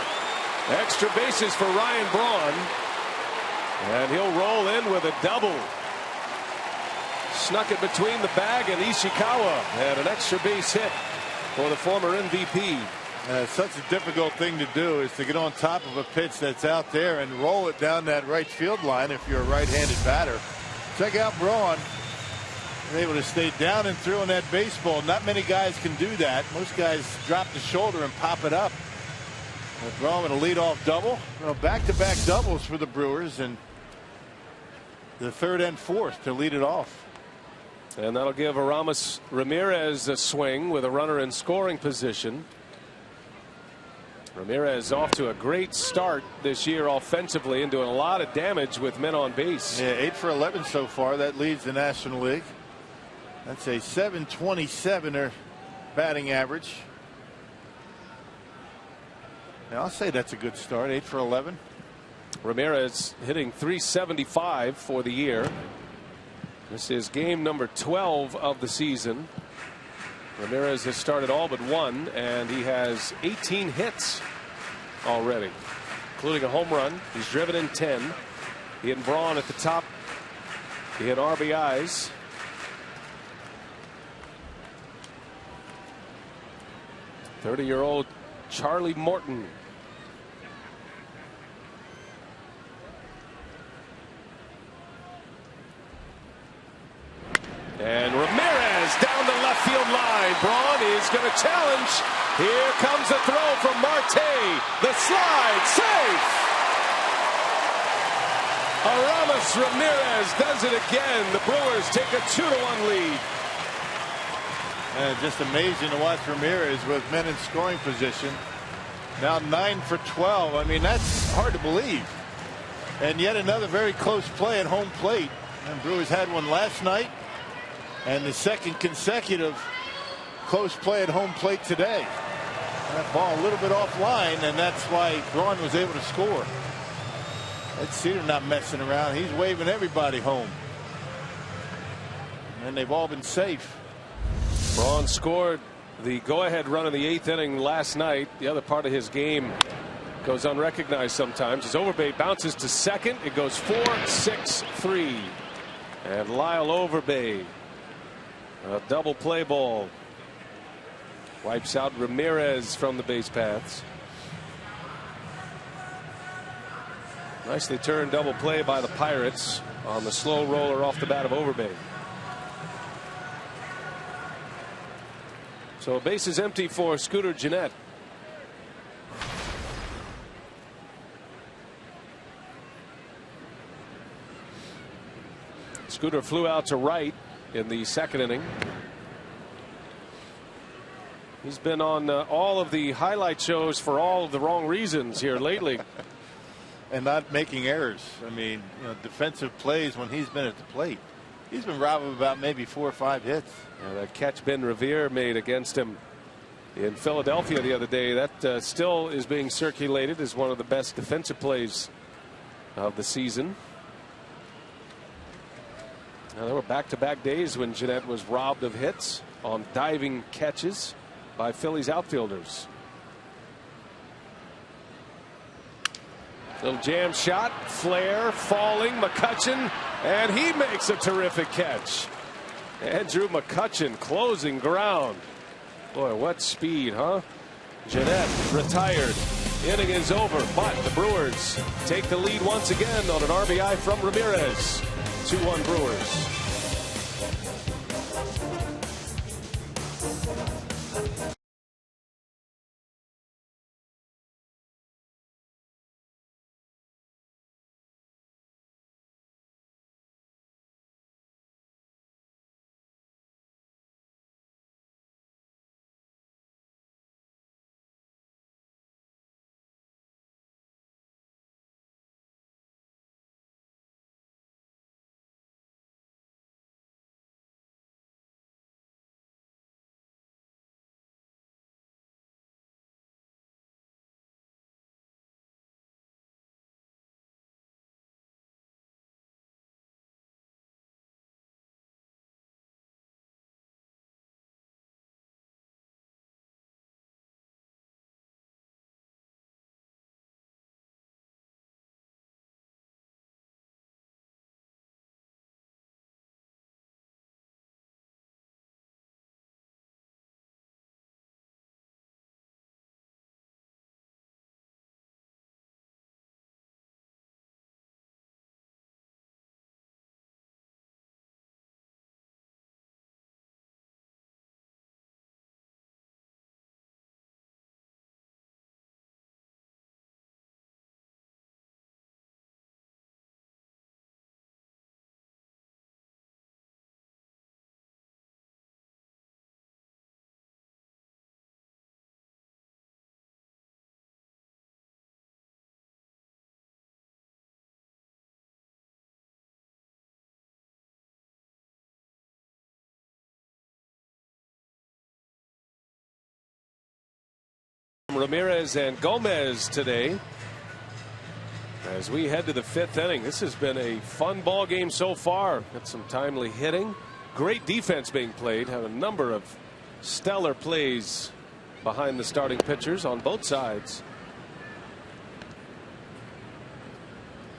S2: Extra bases for Ryan Braun. And he'll roll in with a double. Snuck it between the bag and Ishikawa. And an extra base hit for the former MVP.
S8: Such a difficult thing to do is to get on top of a pitch that's out there and roll it down that right field line if you're a right-handed batter. Check out Braun. Able to stay down and through on that baseball. Not many guys can do that. Most guys drop the shoulder and pop it up. Braun with a leadoff double. Back-to-back doubles for the Brewers, and the third and fourth to lead it off.
S2: And that'll give Aramis Ramirez a swing with a runner in scoring position. Ramirez off to a great start this year offensively and doing a lot of damage with men on base.
S8: Yeah, 8 for 11 so far. That leads the National League. That's a 727er batting average. Now I'll say that's a good start. 8 for 11.
S2: Ramirez hitting .375 for the year. This is game number 12 of the season. Ramirez has started all but one, and he has 18 hits already, including a home run. He's driven in 10. He had Braun at the top. He had RBIs. .30-year-old Charlie Morton. And Ramirez down the left field line. Braun is going to challenge. Here comes a throw from Marte. The slide, safe. Aramis Ramirez does it again. The Brewers take a 2-1 lead.
S8: And just amazing to watch Ramirez with men in scoring position. Now 9 for 12. I mean, that's hard to believe. And yet another very close play at home plate. And Brewers had one last night. And the second consecutive close play at home plate today. That ball a little bit offline, and that's why Braun was able to score. Let's see, they're not messing around. He's waving everybody home. And they've all been safe.
S2: Braun scored the go-ahead run in the 8th inning last night. The other part of his game goes unrecognized sometimes. As Overbay bounces to second, it goes 4-6-3. And Lyle Overbay, a double play ball, wipes out Ramirez from the base paths. Nicely turned double play by the Pirates on the slow roller off the bat of Overbay. So a base is empty for Scooter Gennett. Scooter flew out to right in the second inning. He's been on all of the highlight shows for all of the wrong reasons here lately.
S8: And not making errors. I mean, defensive plays when he's been at the plate. He's been robbed of about maybe 4 or 5 hits.
S2: Yeah, that catch Ben Revere made against him in Philadelphia the other day, that still is being circulated as one of the best defensive plays of the season. Now, there were back-to-back days when Gennett was robbed of hits on diving catches by Phillies outfielders. Little jam shot, flare, falling, McCutchen, and he makes a terrific catch. Andrew McCutchen closing ground. Boy, what speed, huh? Gennett retired. Inning is over, but the Brewers take the lead once again on an RBI from Ramirez. 2-1 Brewers. Ramirez and Gomez today. As we head to the 5th inning, this has been a fun ball game so far. Got some timely hitting, great defense being played. Had a number of stellar plays behind the starting pitchers on both sides.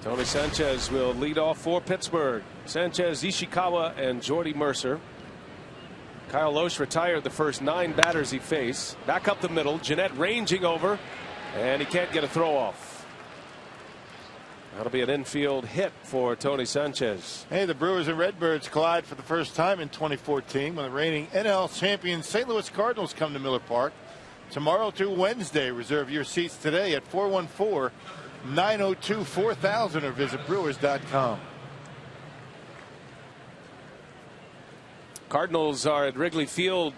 S2: Tony Sanchez will lead off for Pittsburgh. Sanchez, Ishikawa, and Jordy Mercer. Kyle Loesch retired the first 9 batters he faced. Back up the middle. Jeanette ranging over, and he can't get a throw off. That'll be an infield hit for Tony Sanchez.
S8: Hey, the Brewers and Redbirds collide for the first time in 2014 when the reigning NL champion St. Louis Cardinals come to Miller Park. Tomorrow through Wednesday. Reserve your seats today at 414-902-4000 or visit Brewers.com.
S2: Cardinals are at Wrigley Field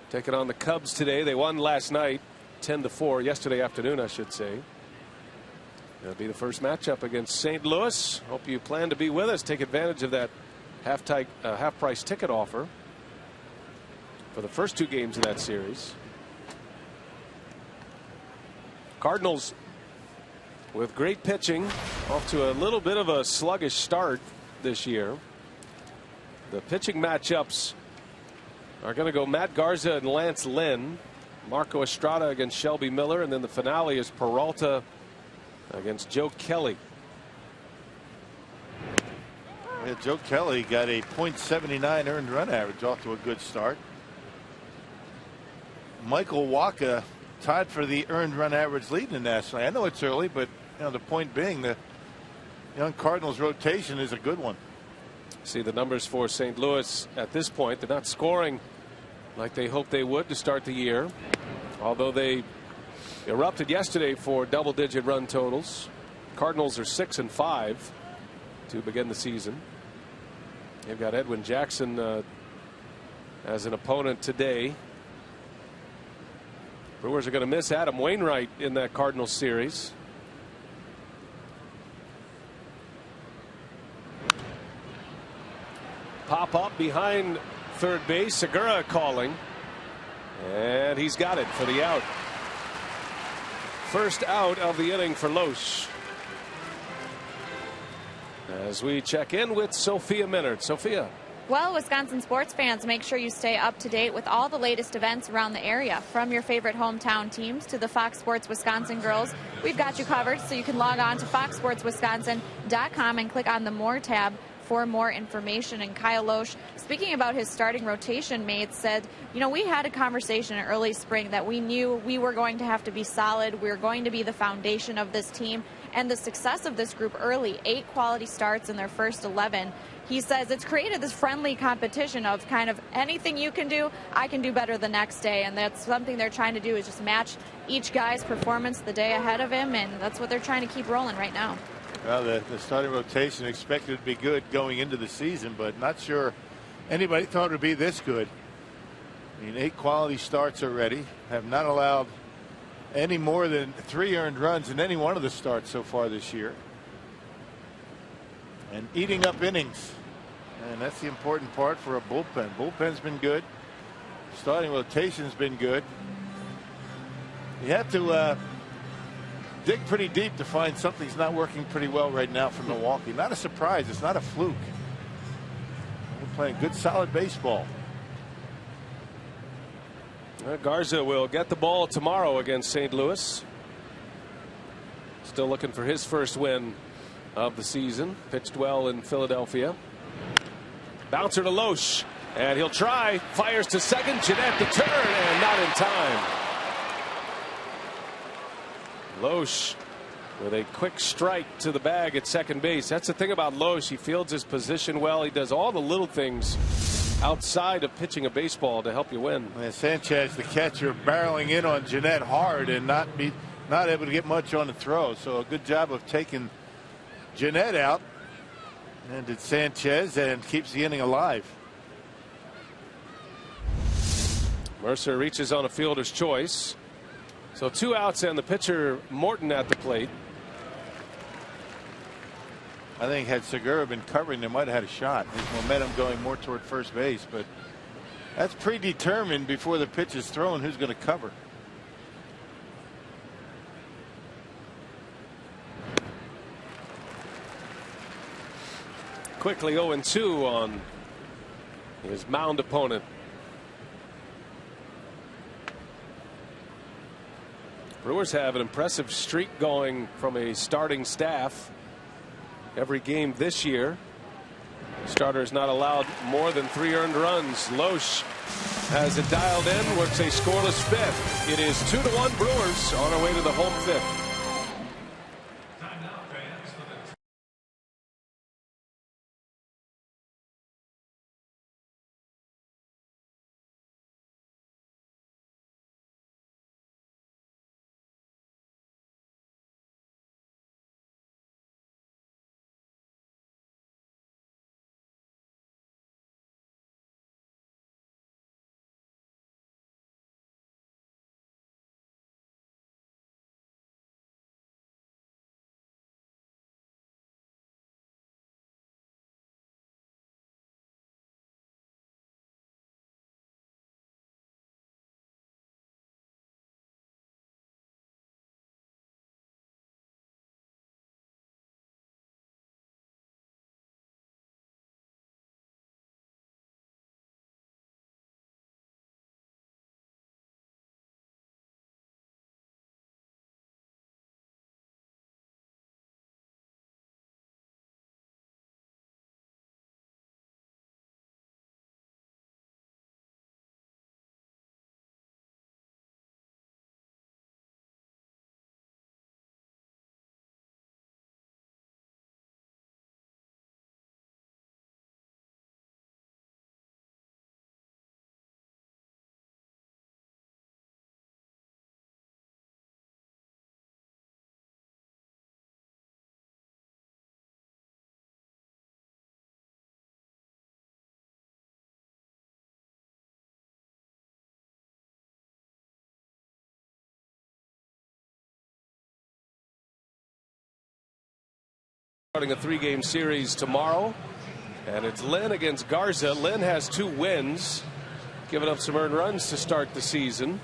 S2: taking on the Cubs today. They won last night 10-4, yesterday afternoon I should say. It'll be the first matchup against St. Louis. Hope you plan to be with us. Take advantage of that half price ticket offer for the first 2 games of that series. Cardinals with great pitching, off to a little bit of a sluggish start this year. The pitching matchups are going to go Matt Garza and Lance Lynn, Marco Estrada against Shelby Miller, and then the finale is Peralta against Joe Kelly.
S8: Yeah, Joe Kelly got a .79 earned run average, off to a good start. Michael Wacha tied for the earned run average lead in the National. I know it's early, but the point being the young Cardinals rotation is a good one.
S2: See the numbers for St. Louis at this point. They're not scoring like they hoped they would to start the year, although they erupted yesterday for double-digit run totals. Cardinals are 6-5 to begin the season. They've got Edwin Jackson as an opponent today. Brewers are going to miss Adam Wainwright in that Cardinals series. Pop up behind third base. Segura calling, and he's got it for the out. First out of the inning for Loesch. As we check in with Sophia Minard. Sophia.
S6: Well, Wisconsin sports fans, make sure you stay up to date with all the latest events around the area. From your favorite hometown teams to the Fox Sports Wisconsin girls, we've got you covered, so you can log on to foxsportswisconsin.com and click on the More tab for more information. And Kyle Loesch, speaking about his starting rotation mates, said, we had a conversation in early spring that we knew we were going to have to be solid. We were going to be the foundation of this team. And the success of this group early, 8 quality starts in their first 11. He says it's created this friendly competition of kind of anything you can do, I can do better the next day. And that's something they're trying to do, is just match each guy's performance the day ahead of him. And that's what they're trying to keep rolling right now.
S8: Well, the starting rotation expected to be good going into the season, but not sure anybody thought it would be this good. I mean, 8 quality starts already, have not allowed any more than 3 earned runs in any one of the starts so far this year. And eating up innings. And that's the important part for a bullpen. Bullpen's been good. Starting rotation's been good. You have to dig pretty deep to find something's not working pretty well right now for Milwaukee. Not a surprise. It's not a fluke. We're playing good, solid baseball.
S2: Garza will get the ball tomorrow against St. Louis. Still looking for his first win of the season. Pitched well in Philadelphia. Bouncer to Loesch, and he'll try. Fires to second. Jeanette the turn, and not in time. Loesch with a quick strike to the bag at second base. That's the thing about Loesch. He fields his position well. He does all the little things outside of pitching a baseball to help you win.
S8: And Sanchez, the catcher, barreling in on Jeanette hard and not able to get much on the throw. So a good job of taking Jeanette out, and it's Sanchez, and keeps the inning alive.
S2: Mercer reaches on a fielder's choice. So 2 outs and the pitcher Morton at the plate.
S8: I think had Segura been covering, they might have had a shot. His momentum going more toward first base, but that's predetermined before the pitch is thrown who's going to cover.
S2: quickly 0-2 on his mound opponent. Brewers have an impressive streak going from a starting staff. Every game this year, starter is not allowed more than 3 earned runs. Loesch has it dialed in, works a scoreless 5th. It is 2-1 Brewers on our way to the home 5th. Starting a 3-game series tomorrow, and it's Lynn against Garza. Lynn has 2 wins, giving up some earned runs to start the season.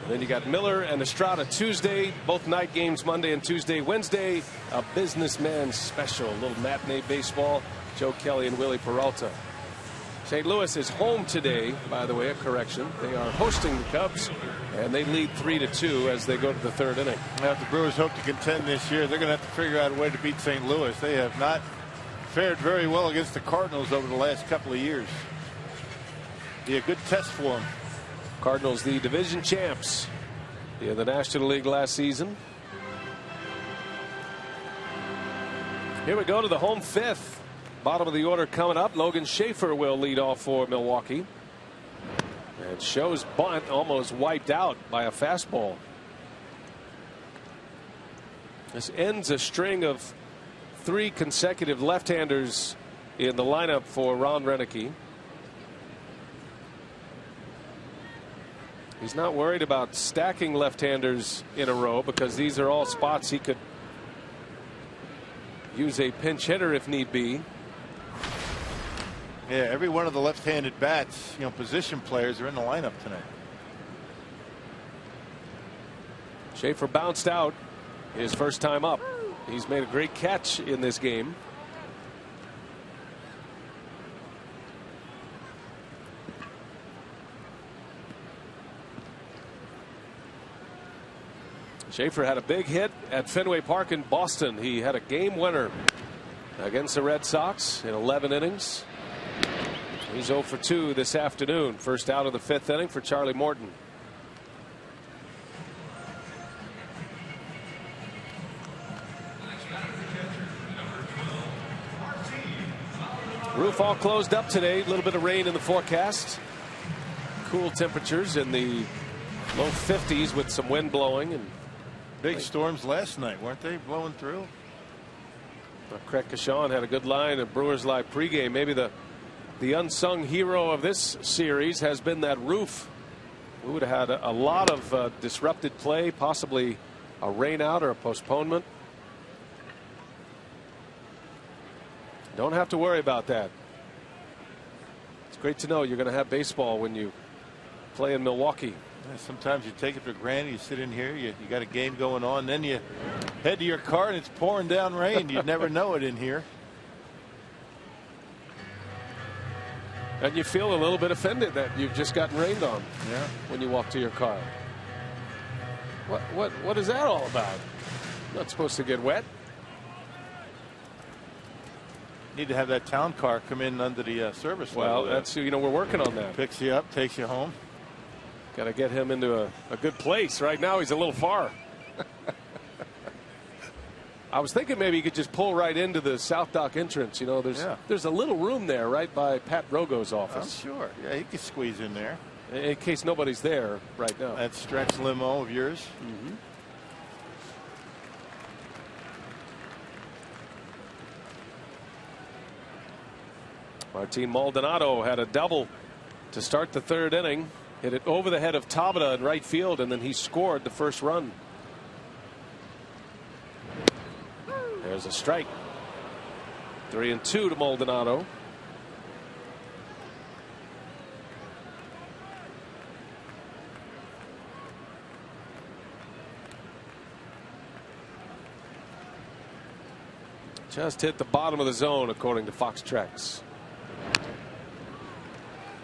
S2: And then you got Miller and Estrada Tuesday, both night games Monday and Tuesday. Wednesday, a businessman special, a little matinee baseball. Joe Kelly and Willie Peralta. St. Louis is home today, by the way, a correction. They are hosting the Cubs, and they lead 3-2 as they go to the 3rd inning.
S8: Now, if the Brewers hope to contend this year, they're going to have to figure out a way to beat St. Louis. They have not fared very well against the Cardinals over the last couple of years. Be a good test for them.
S2: Cardinals, the division champs in the National League last season. Here we go to the home 5th. Bottom of the order coming up. Logan Schaefer will lead off for Milwaukee. And Show's bunt almost wiped out by a fastball. This ends a string of 3 consecutive left-handers in the lineup for Ron Renneke. He's not worried about stacking left-handers in a row because these are all spots he could use a pinch hitter if need be.
S8: Yeah, every one of the left-handed bats, position players are in the lineup tonight.
S2: Schaefer bounced out his first time up. He's made a great catch in this game. Schaefer had a big hit at Fenway Park in Boston. He had a game winner against the Red Sox in 11 innings. He's 0 for 2 this afternoon. First out of the 5th inning for Charlie Morton. Roof all closed up today. A little bit of rain in the forecast. Cool temperatures in the low 50s with some wind blowing. And
S8: big storms last night, weren't they, blowing through?
S2: Craig Kashawn had a good line at Brewers Live pregame. Maybe the unsung hero of this series has been that roof. We would have had a lot of disrupted play, possibly a rain out or a postponement. Don't have to worry about that. It's great to know you're going to have baseball when you play in Milwaukee.
S8: Yeah, sometimes you take it for granted. You sit in here, you got a game going on, then you head to your car and it's pouring down rain. You'd never know it in here.
S2: And you feel a little bit offended that you've just gotten rained on.
S8: Yeah.
S2: When you walk to your car. What is that all about? Not supposed to get wet.
S8: Need to have that town car come in under the service.
S2: Well, that's, you know, we're working on that.
S8: Picks you up, takes you home.
S2: Got to get him into a good place. Right now he's a little far. I was thinking maybe you could just pull right into the South Dock entrance. You know, there's a little room there right by Pat Rogo's office.
S8: I'm sure. Yeah, he could squeeze in there.
S2: In case nobody's there right now.
S8: That stretch limo of yours.
S2: Mm-hmm. Martin Maldonado had a double to start the third inning. Hit it over the head of Tabata in right field, and then he scored the first run. There's a strike. 3-2 to Maldonado. Just hit the bottom of the zone, according to Fox Tracks.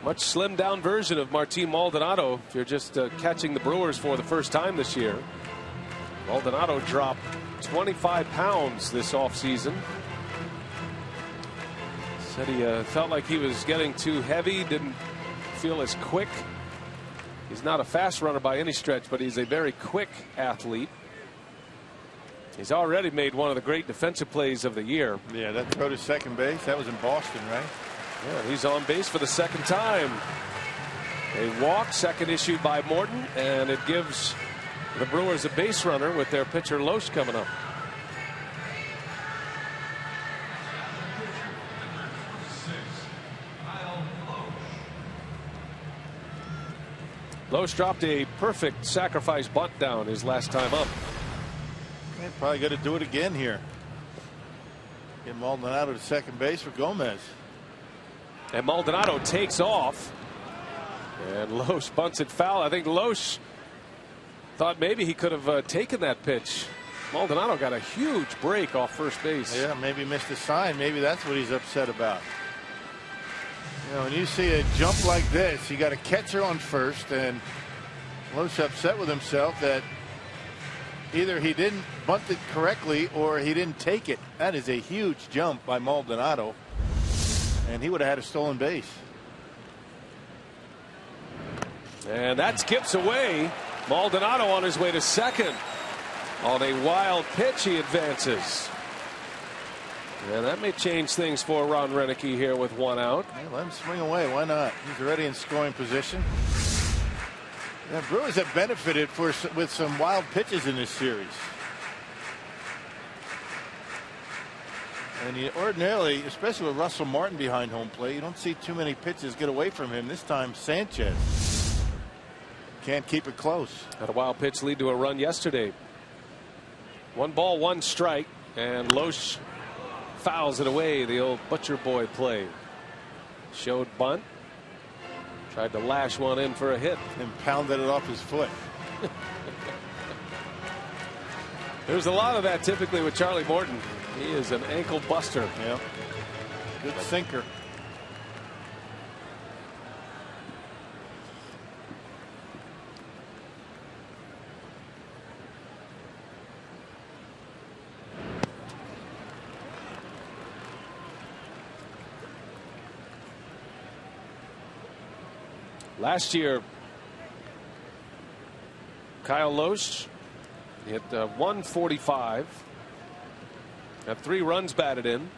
S2: Much slimmed down version of Martin Maldonado if you're just catching the Brewers for the first time this year. Maldonado dropped 25 pounds this offseason. Said he felt like he was getting too heavy, didn't feel as quick. He's not a fast runner by any stretch, but he's a very quick athlete. He's already made one of the great defensive plays of the year.
S8: Yeah, that throw to second base, that was in Boston, right?
S2: Yeah, he's on base for the second time. A walk, second issued by Morton, and it gives the Brewers a base runner with their pitcher Loesch coming up. Loesch dropped a perfect sacrifice bunt down his last time up.
S8: They're probably going to do it again here. Get Maldonado to second base for Gomez.
S2: And Maldonado takes off. And Loesch bunts it foul. I think Loesch thought maybe he could have taken that pitch. Maldonado got a huge break off first base.
S8: Yeah, maybe missed a sign. Maybe that's what he's upset about. You know, when you see a jump like this, you got a catcher on first, and Loesch upset with himself that either he didn't bunt it correctly or he didn't take it. That is a huge jump by Maldonado, and he would have had a stolen base.
S2: And that skips away. Maldonado on his way to second. On a wild pitch, he advances. And that may change things for Ron Renicky here with one out.
S8: Hey, let him swing away. Why not? He's already in scoring position. The Brewers have benefited with some wild pitches in this series. And ordinarily, especially with Russell Martin behind home plate, you don't see too many pitches get away from him. This time, Sanchez can't keep it close.
S2: Had a wild pitch lead to a run yesterday. 1 ball, 1 strike, and Loesch fouls it away. The old butcher boy play. Showed bunt. Tried to lash one in for a hit.
S8: And pounded it off his foot.
S2: There's a lot of that typically with Charlie Morton. He is an ankle buster.
S8: Yeah. Good sinker.
S2: Last year, Kyle Loesch hit 145. Had 3 runs batted in.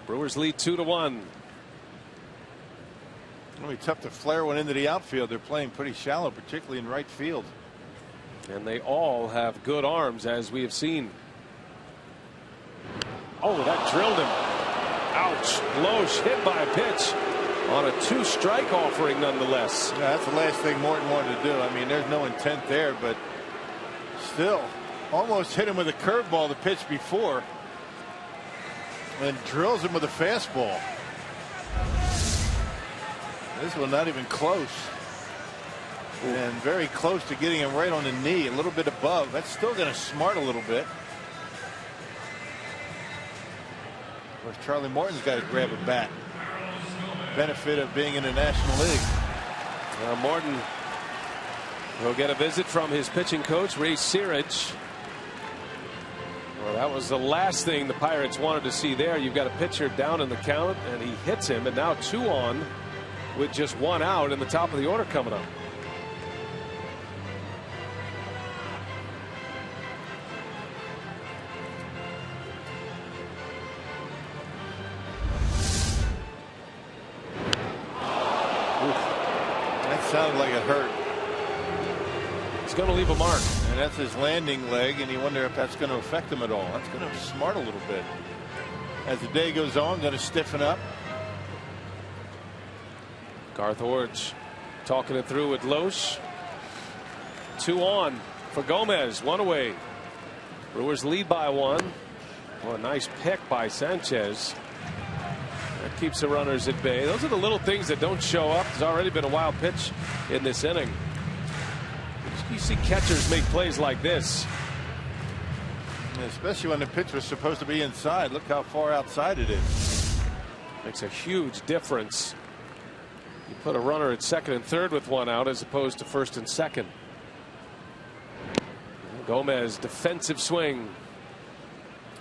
S2: Brewers lead 2-1.
S8: It'll be tough to flare one into the outfield. They're playing pretty shallow, particularly in right field.
S2: And they all have good arms, as we have seen. Oh, that drilled him. Ouch. Loesch hit by a pitch on a 2-strike offering nonetheless.
S8: Yeah, that's the last thing Morton wanted to do. I mean, there's no intent there, but still almost hit him with a curveball the pitch before and drills him with a fastball. This one not even close. And very close to getting him right on the knee, a little bit above. That's still going to smart a little bit. Of course, Charlie Morton's got to grab a bat. Benefit of being in the National League.
S2: Morton will get a visit from his pitching coach, Ray Searage. Well, that was the last thing the Pirates wanted to see there. You've got a pitcher down in the count, and he hits him, and now 2 on with just 1 out in the top of the order coming up.
S8: That sounded like it hurt.
S2: It's going to leave a mark.
S8: And that's his landing leg, and you wonder if that's going to affect him at all. That's going to smart a little bit. As the day goes on, going to stiffen up.
S2: Garth Orge talking it through with Loesch. 2 on for Gomez, 1 away. Brewers lead by 1. Well, a nice pick by Sanchez. That keeps the runners at bay. Those are the little things that don't show up. There's already been a wild pitch in this inning. You see catchers make plays like this.
S8: Especially when the pitch was supposed to be inside. Look how far outside it is.
S2: Makes a huge difference. You put a runner at second and third with 1 out as opposed to first and second. Gomez, defensive swing.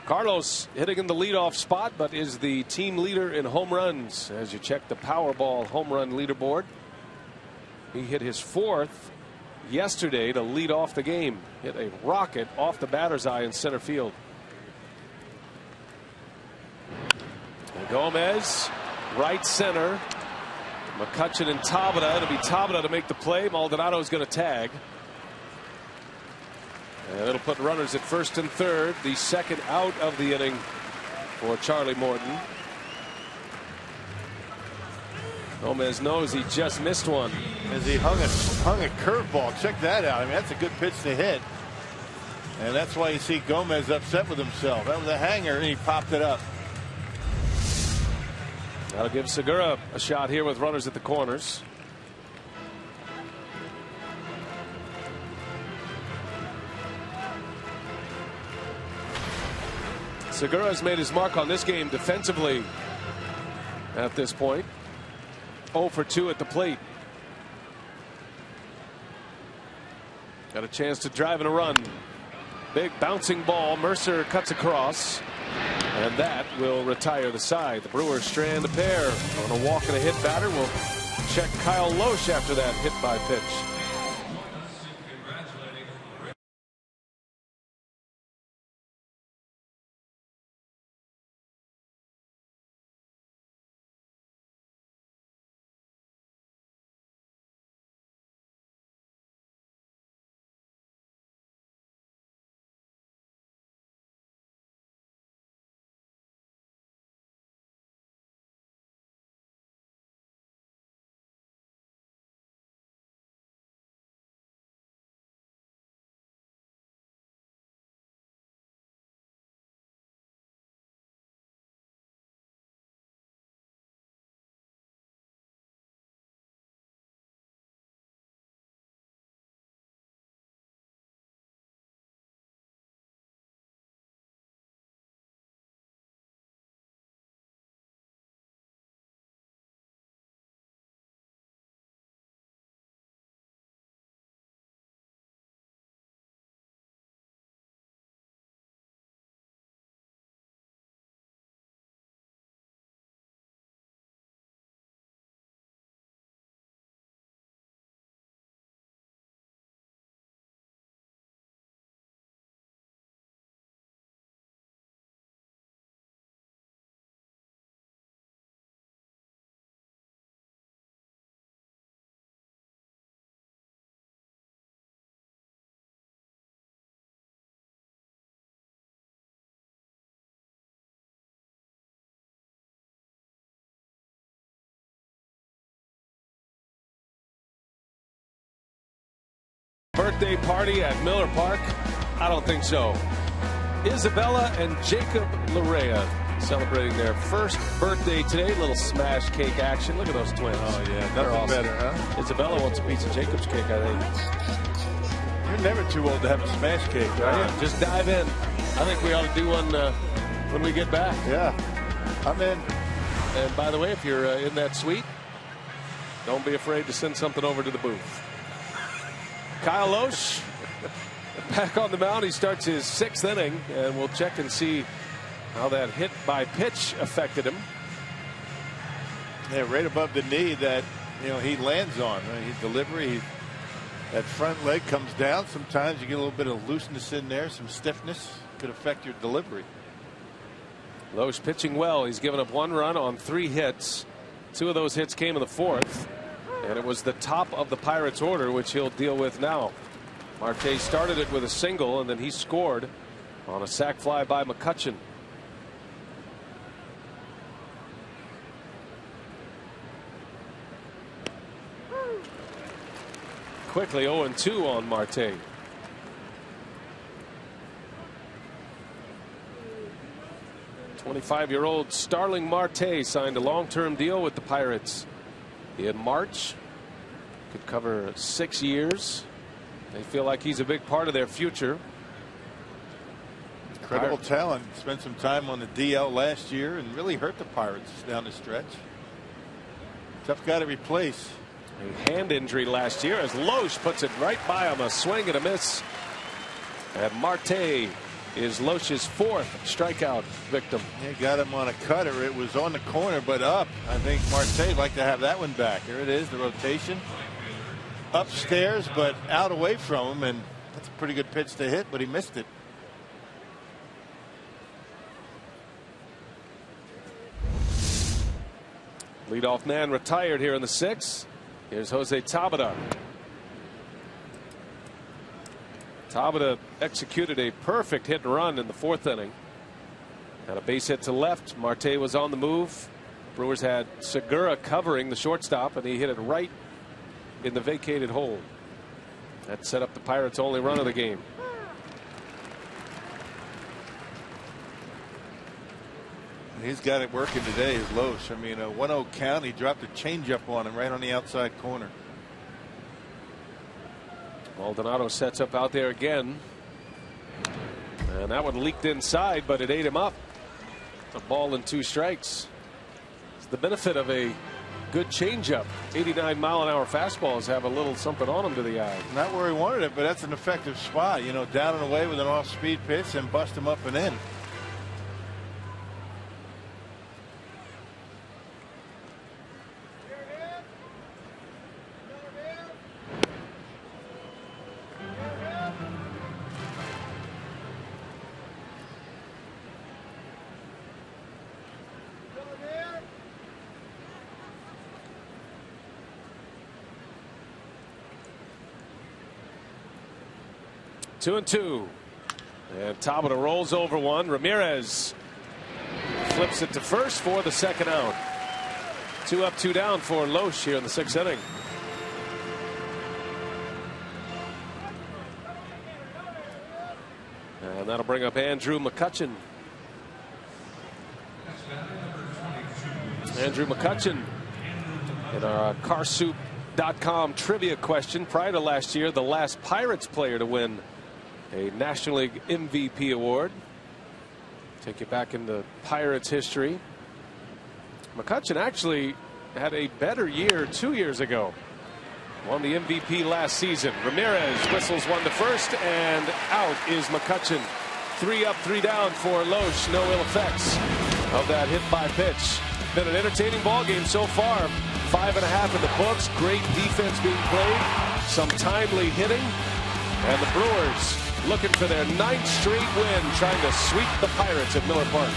S2: Carlos hitting in the leadoff spot, but is the team leader in home runs as you check the Powerball home run leaderboard. He hit his 4th yesterday to lead off the game. Hit a rocket off the batter's eye in center field. And Gomez, right center. McCutchen and Tabata. It'll be Tabata to make the play. Maldonado's going to tag. And it'll put runners at first and third. The second out of the inning for Charlie Morton. Gomez knows he just missed one.
S8: As he hung a curveball. Check that out. I mean, that's a good pitch to hit. And that's why you see Gomez upset with himself. That was a hanger, and he popped it up.
S2: That'll give Segura a shot here with runners at the corners. Segura has made his mark on this game defensively at this point. 0 for 2 at the plate. Got a chance to drive in a run. Big bouncing ball. Mercer cuts across. And that will retire the side. The Brewers strand a pair on a walk and a hit batter. We'll check Kyle Loesch after that hit by pitch. Birthday party at Miller Park? I don't think so. Isabella and Jacob Larea celebrating their first birthday today. Little smash cake action. Look at those twins.
S8: Oh, yeah. Nothing
S2: awesome.
S8: better, huh?
S2: Isabella wants a piece of Jacob's cake, I think.
S8: You're never too old to have a smash cake, are you?
S2: Just dive in. I think we ought to do one when we get back.
S8: Yeah. I'm in.
S2: And by the way, if you're in that suite, don't be afraid to send something over to the booth. Kyle Lohse back on the mound. He starts his 6th inning, and we'll check and see how that hit by pitch affected him.
S8: Yeah, right above the knee that he lands on. His delivery, that front leg comes down. Sometimes you get a little bit of looseness in there, some stiffness could affect your delivery.
S2: Lohse pitching well. He's given up 1 run on 3 hits. 2 of those hits came in the 4th, and it was the top of the Pirates order, which he'll deal with now. Marte started it with a single, and then he scored on a sac fly by McCutchen. Quickly 0-2 on Marte. '25-year-old Starling Marte signed a long-term deal with the Pirates in March. Could cover 6 years. They feel like he's a big part of their future.
S8: Incredible talent. Spent some time on the DL last year and really hurt the Pirates down the stretch. Tough guy to replace.
S2: A hand injury last year as Lohse puts it right by him. A swing and a miss. And Marte is Lohse's 4th strikeout victim.
S8: He got him on a cutter. It was on the corner but up. I think Marte'd like to have that one back. Here it is, the rotation. Upstairs but out away from him, and that's a pretty good pitch to hit, but he missed it.
S2: Leadoff man retired here in the 6th. Here's Jose Tabata. Tabata executed a perfect hit and run in the 4th inning. Had a base hit to left. Marte was on the move. Brewers had Segura covering the shortstop, and he hit it right in the vacated hole. That set up the Pirates' only run of the game.
S8: He's got it working today, is Lohse. I mean, a 1-0 count. He dropped a changeup on him right on the outside corner.
S2: Maldonado sets up out there again. And that one leaked inside, but it ate him up. A ball and 2 strikes. It's the benefit of a good changeup. 89-mile-an-hour fastballs have a little something on them to the eye.
S8: Not where he wanted it, but that's an effective spot. Down and away with an off-speed pitch and bust him up and in.
S2: Two and two. And Tabata rolls over one. Ramirez flips it to first for the 2nd out. 2 up, 2 down for Lohse here in the 6th inning. And that'll bring up Andrew McCutchen. Andrew McCutchen in our carsoup.com trivia question. Prior to last year, the last Pirates player to win a National League MVP award. Take you back into Pirates history. McCutchen actually had a better year 2 years ago. Won the MVP last season. Ramirez whistles one to first, and out is McCutchen. 3 up, 3 down for Lohse. No ill effects of that hit by pitch. Been an entertaining ball game so far. 5.5 in the books. Great defense being played. Some timely hitting. And the Brewers looking for their 9th straight win, trying to sweep the Pirates at Miller Park.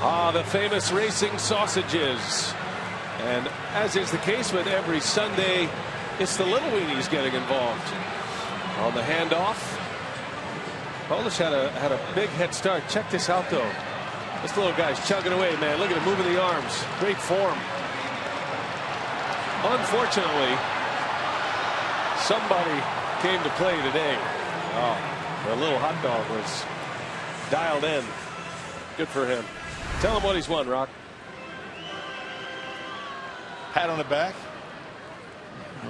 S2: Ah, the famous racing sausages. And as is the case with every Sunday, it's the little weenies getting involved. On the handoff. Polish had a big head start. Check this out, though. This little guy's chugging away, man. Look at him moving the arms. Great form. Unfortunately, somebody came to play today. Oh, the little hot dog was dialed in. Good for him. Tell him what he's won, Rock.
S8: Pat on the back.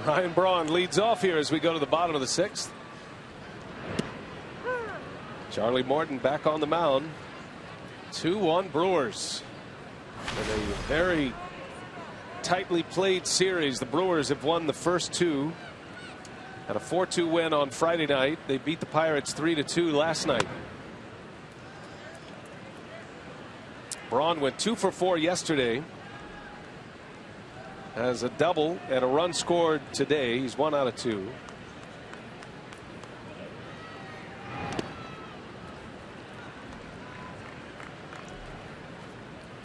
S2: Ryan Braun leads off here as we go to the bottom of the 6th. Charlie Morton back on the mound. 2-1 Brewers. In a very tightly played series. The Brewers have won the first 2. Had a 4-2 win on Friday night. They beat the Pirates 3-2 last night. Braun went 2 for 4 yesterday. Has a double and a run scored today. He's 1 out of 2.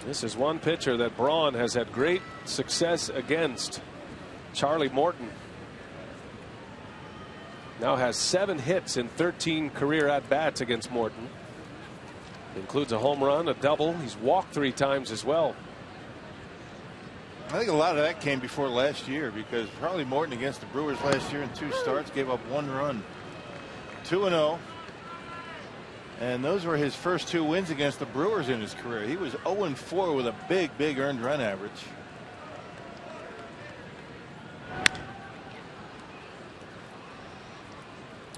S2: This is one pitcher that Braun has had great success against. Charlie Morton now has 7 hits in 13 career at-bats against Morton. Includes a home run, a double. He's walked 3 times as well.
S8: I think a lot of that came before last year, because Charlie Morton against the Brewers last year in 2 starts gave up 1 run. 2-0. And those were his first 2 wins against the Brewers in his career. He was 0-4 with a big earned run average.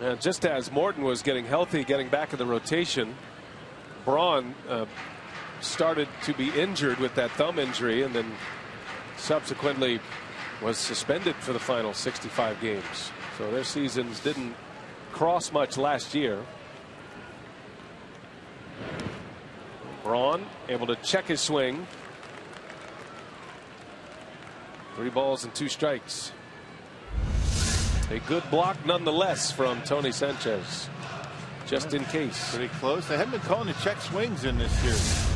S2: And just as Morton was getting healthy, getting back in the rotation, Braun started to be injured with that thumb injury, and then subsequently was suspended for the final 65 games. So their seasons didn't cross much last year. Braun able to check his swing. 3 balls and 2 strikes. A good block nonetheless from Tony Sanchez. Just in case.
S8: Pretty close. They haven't been calling the check swings in this series.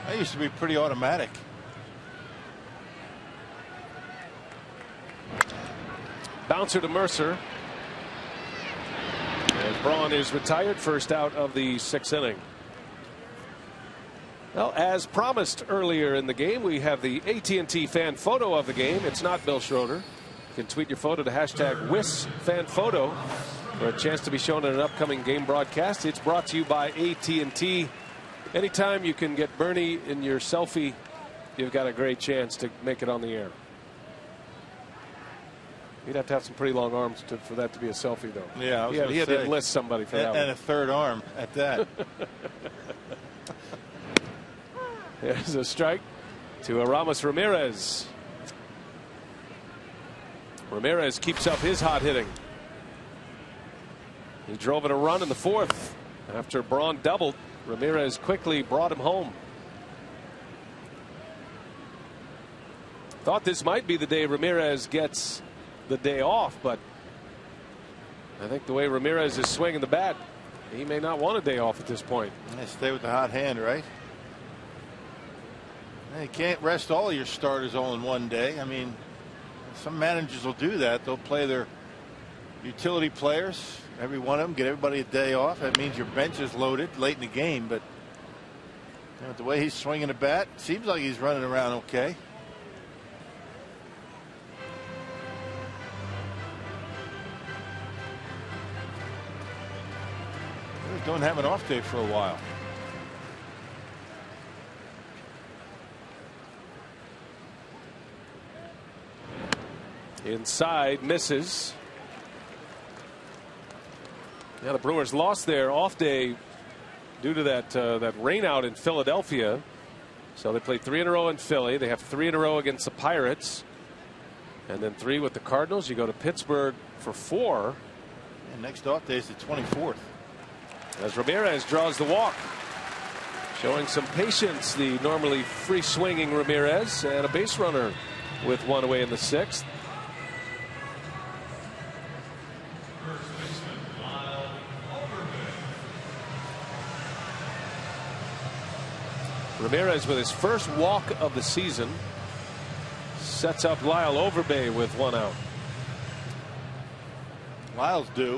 S8: That used to be pretty automatic.
S2: Bouncer to Mercer. As Braun is retired, first out of the 6th inning. Well, as promised earlier in the game, we have the AT&T fan photo of the game. It's not Bill Schroeder. You can tweet your photo to #WisFanPhoto for a chance to be shown in an upcoming game broadcast. It's brought to you by AT&T. Anytime you can get Bernie in your selfie, you've got a great chance to make it on the air. You'd have to have some pretty long arms for that to be a selfie, though.
S8: Yeah,
S2: he had to enlist somebody for that.
S8: And a 3rd arm at that.
S2: There's a strike to Aramis Ramirez. Ramirez keeps up his hot hitting. He drove in a run in the 4th. After Braun doubled, Ramirez quickly brought him home. Thought this might be the day Ramirez gets the day off, but I think the way Ramirez is swinging the bat, he may not want a day off at this point.
S8: Stay with the hot hand, right? You can't rest all your starters all in one day. I mean, some managers will do that. They'll play their utility players, every one of them, get everybody a day off. That means your bench is loaded late in the game, but you know, the way he's swinging the bat, seems like he's running around okay. Don't have an off day for a while.
S2: Inside, misses. Yeah, the Brewers lost their off day due to that rain out in Philadelphia. So they played 3 in a row in Philly. They have 3 in a row against the Pirates, and then 3 with the Cardinals. You go to Pittsburgh for 4.
S8: And next off day is the 24th.
S2: As Ramirez draws the walk, showing some patience, the normally free swinging Ramirez, and a base runner with 1 away in the 6th. Ramirez with his first walk of the season sets up Lyle Overbay with 1 out.
S8: Lyle's due.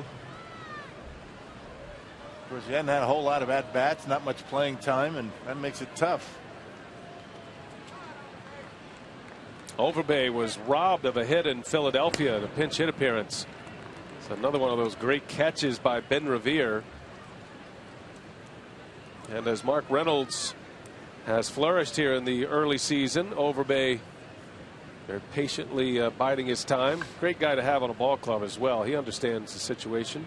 S8: Of course, he hadn't had a whole lot of at bats, not much playing time, and that makes it tough.
S2: Overbay was robbed of a hit in Philadelphia in a pinch hit appearance. It's another one of those great catches by Ben Revere. And as Mark Reynolds has flourished here in the early season, Overbay very patiently biding his time. Great guy to have on a ball club as well. He understands the situation.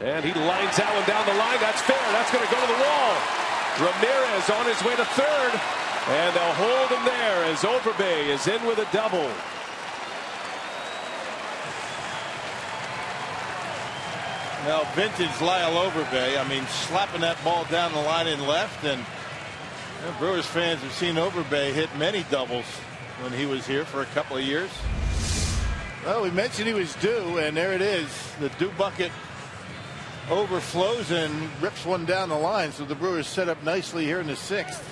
S2: And he lines that one down the line. That's fair. That's going to go to the wall. Ramirez on his way to third. And they'll hold him there as Overbay is in with a double.
S8: Now, vintage Lyle Overbay. I mean, slapping that ball down the line in left. And Brewers fans have seen Overbay hit many doubles when he was here for a couple of years. Well, we mentioned he was due, and there it is. The due bucket overflows and rips one down the line. So the Brewers set up nicely here in the 6th.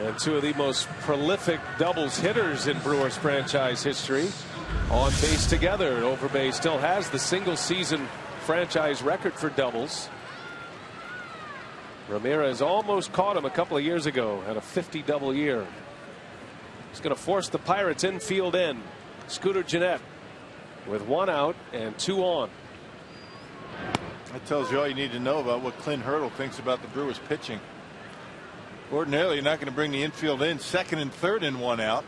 S2: And two of the most prolific doubles hitters in Brewers franchise history on base together. Overbay still has the single season franchise record for doubles. Ramirez almost caught him a couple of years ago, had a 50 double year. He's going to force the Pirates infield in. Scooter Gennett with 1 out and 2 on.
S8: That tells you all you need to know about what Clint Hurdle thinks about the Brewers pitching. Ordinarily, you're not going to bring the infield in, 2nd and 3rd in 1 out.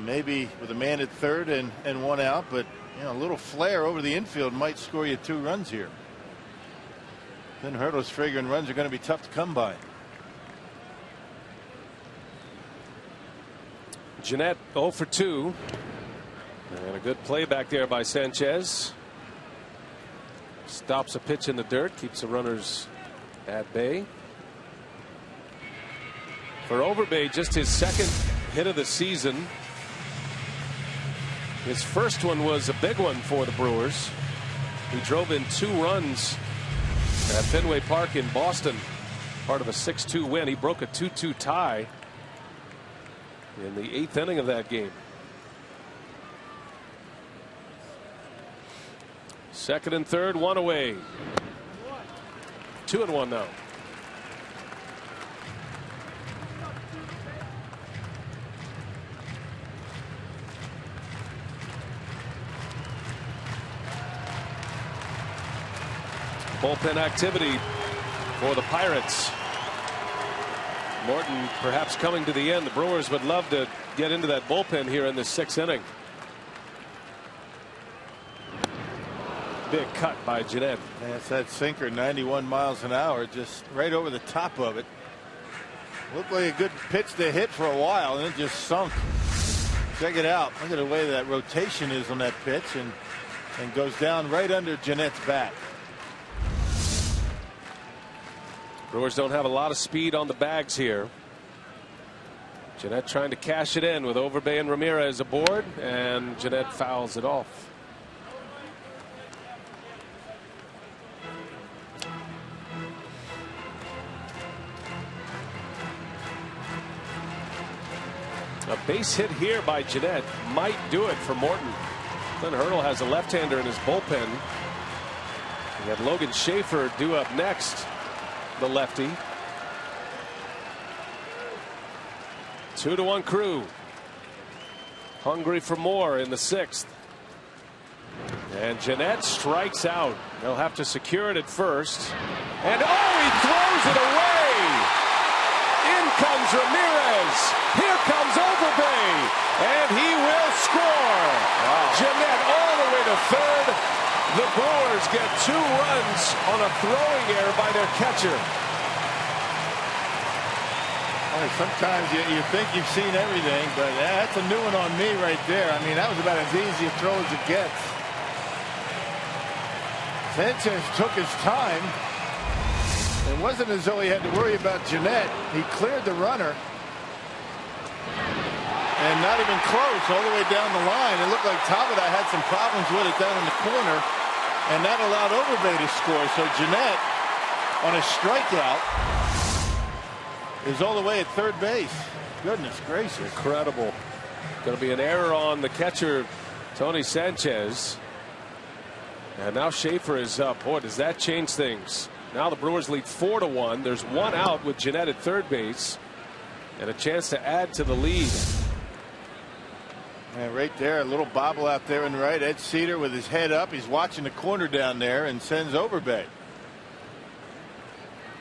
S8: Maybe with a man at 3rd and 1 out, but a little flare over the infield might score you 2 runs here. Then Hurdle's figuring runs are going to be tough to come by.
S2: Gennett 0 for 2. And a good play back there by Sanchez. Stops a pitch in the dirt, keeps the runners at bay. For Overbay, just his 2nd hit of the season. His first one was a big one for the Brewers. He drove in 2 runs at Fenway Park in Boston, part of a 6-2 win. He broke a 2-2 tie in the 8th inning of that game. 2nd and 3rd, 1 away. 2-1 now. Bullpen activity for the Pirates. Morton perhaps coming to the end. The Brewers would love to get into that bullpen here in the 6th inning. Big cut by Gennett.
S8: That's that sinker, 91 miles an hour, just right over the top of it. Looked like a good pitch to hit for a while, and it just sunk. Check it out. Look at the way that rotation is on that pitch, and goes down right under Gennett's bat.
S2: Brewers don't have a lot of speed on the bags here. Gennett trying to cash it in with Overbay and Ramirez aboard, and Gennett fouls it off. A base hit here by Gennett might do it for Morton. Clint Hurdle has a left-hander in his bullpen. We got Logan Schaefer due up next. The lefty. 2-1 Crew. Hungry for more in the 6th. And Gennett strikes out. They'll have to secure it at first. And he throws it away. In comes Ramirez. Here comes Overbay. And he will score. Wow. Gennett all the way to 3rd. The Brewers get 2 runs on a throwing error by their catcher.
S8: Sometimes you think you've seen everything, but that's a new one on me right there. I mean, that was about as easy a throw as it gets. Sanchez took his time. It wasn't as though he had to worry about Gennett. He cleared the runner. And not even close, all the way down the line. It looked like Tabata had some problems with it down in the corner. And that allowed Overbay to score. So Jeanette, on a strikeout, is all the way at third base. Goodness gracious.
S2: Incredible. Going to be an error on the catcher, Tony Sanchez. And now Schaefer is up. Boy, does that change things. Now the Brewers lead 4-1. There's one out with Jeanette at third base. And a chance to add to the lead.
S8: And right there, a little bobble out there in right. Ed Cedar with his head up. He's watching the corner down there and sends Overbay.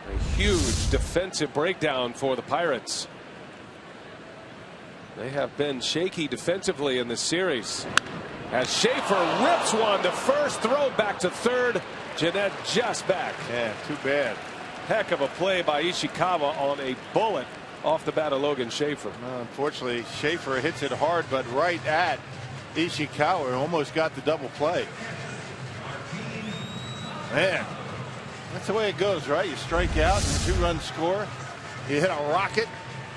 S2: A huge defensive breakdown for the Pirates. They have been shaky defensively in this series. As Schaefer rips one to first, throw back to third. Jeanette just back.
S8: Yeah, too bad.
S2: Heck of a play by Ishikawa on a bullet off the bat of Logan Schaefer.
S8: Unfortunately, Schaefer hits it hard, but right at Ishikawa. Almost got the double play. Man, that's the way it goes, right? You strike out and 2-run score. You hit a rocket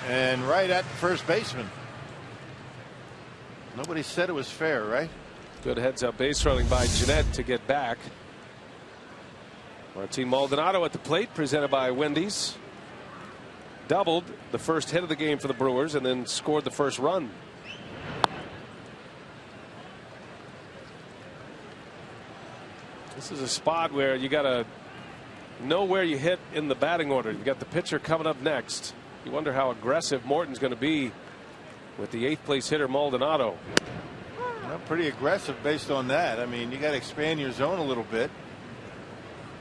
S8: and right at the first baseman. Nobody said it was fair, right?
S2: Good heads up base running by Jeanette to get back. Martin Maldonado at the plate, presented by Wendy's. Doubled the first hit of the game for the Brewers and then scored the first run. This is a spot where you got to know where you hit in the batting order. You got the pitcher coming up next. You wonder how aggressive Morton's going to be with the 8th place hitter Maldonado.
S8: Well, pretty aggressive based on that. I mean, you got to expand your zone a little bit.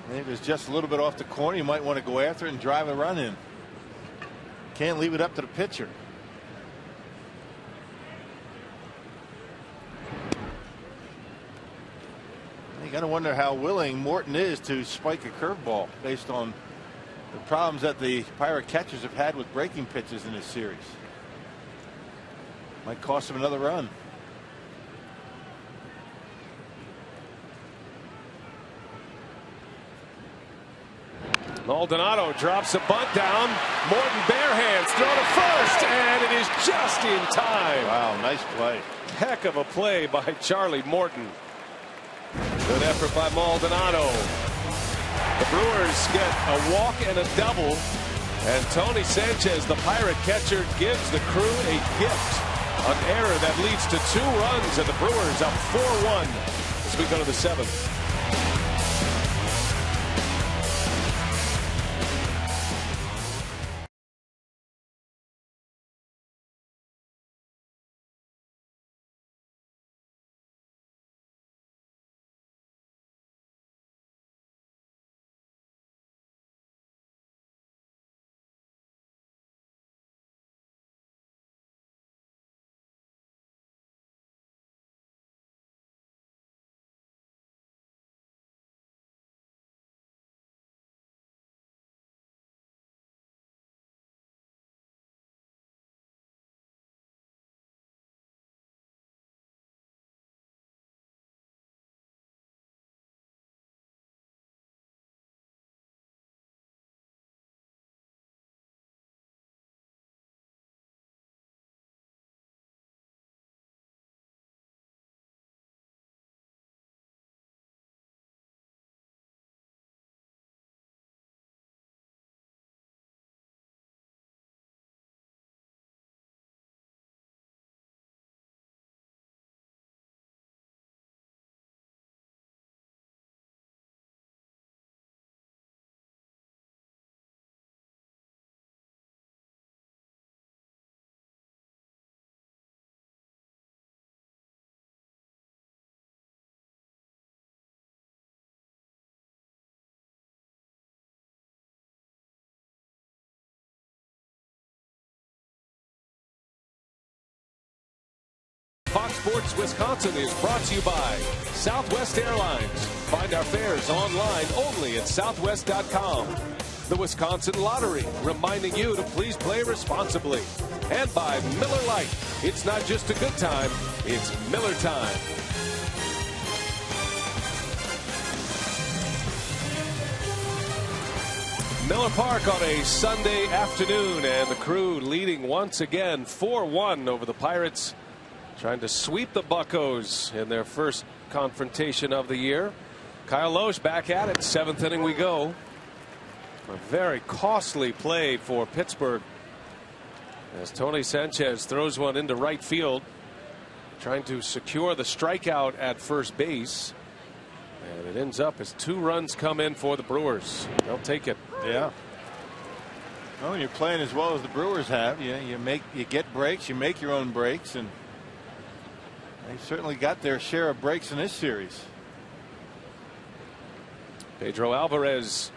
S8: Maybe it was just a little bit off the corner. You might want to go after it and drive a run in. Can't leave it up to the pitcher. You got to wonder how willing Morton is to spike a curveball based on the problems that the Pirate catchers have had with breaking pitches in this series. Might cost him another run.
S2: Maldonado drops a bunt down. Morton bare hands, throw to first, and it is just in time.
S8: Wow, nice play.
S2: Heck of a play by Charlie Morton. Good effort by Maldonado. The Brewers get a walk and a double, and Tony Sanchez, the Pirate catcher, gives the crew a gift. An error that leads to 2 runs, and the Brewers up 4-1 as we go to the 7th. Fox Sports Wisconsin is brought to you by Southwest Airlines. Find our fares online only at southwest.com. The Wisconsin Lottery, reminding you to please play responsibly. And by Miller Lite. It's not just a good time, it's Miller time. Miller Park on a Sunday afternoon, and the crew leading once again 4-1 over the Pirates, trying to sweep the Buccos in their first confrontation of the year. Kyle Loesch back at it. 7th inning we go. A very costly play for Pittsburgh as Tony Sanchez throws one into right field, trying to secure the strikeout at first base, and it ends up as 2 runs come in for the Brewers. They'll take it.
S8: Yeah. Well, when you're playing as well as the Brewers have, you get breaks, you make your own breaks, and they certainly got their share of breaks in this series.
S2: Pedro Alvarez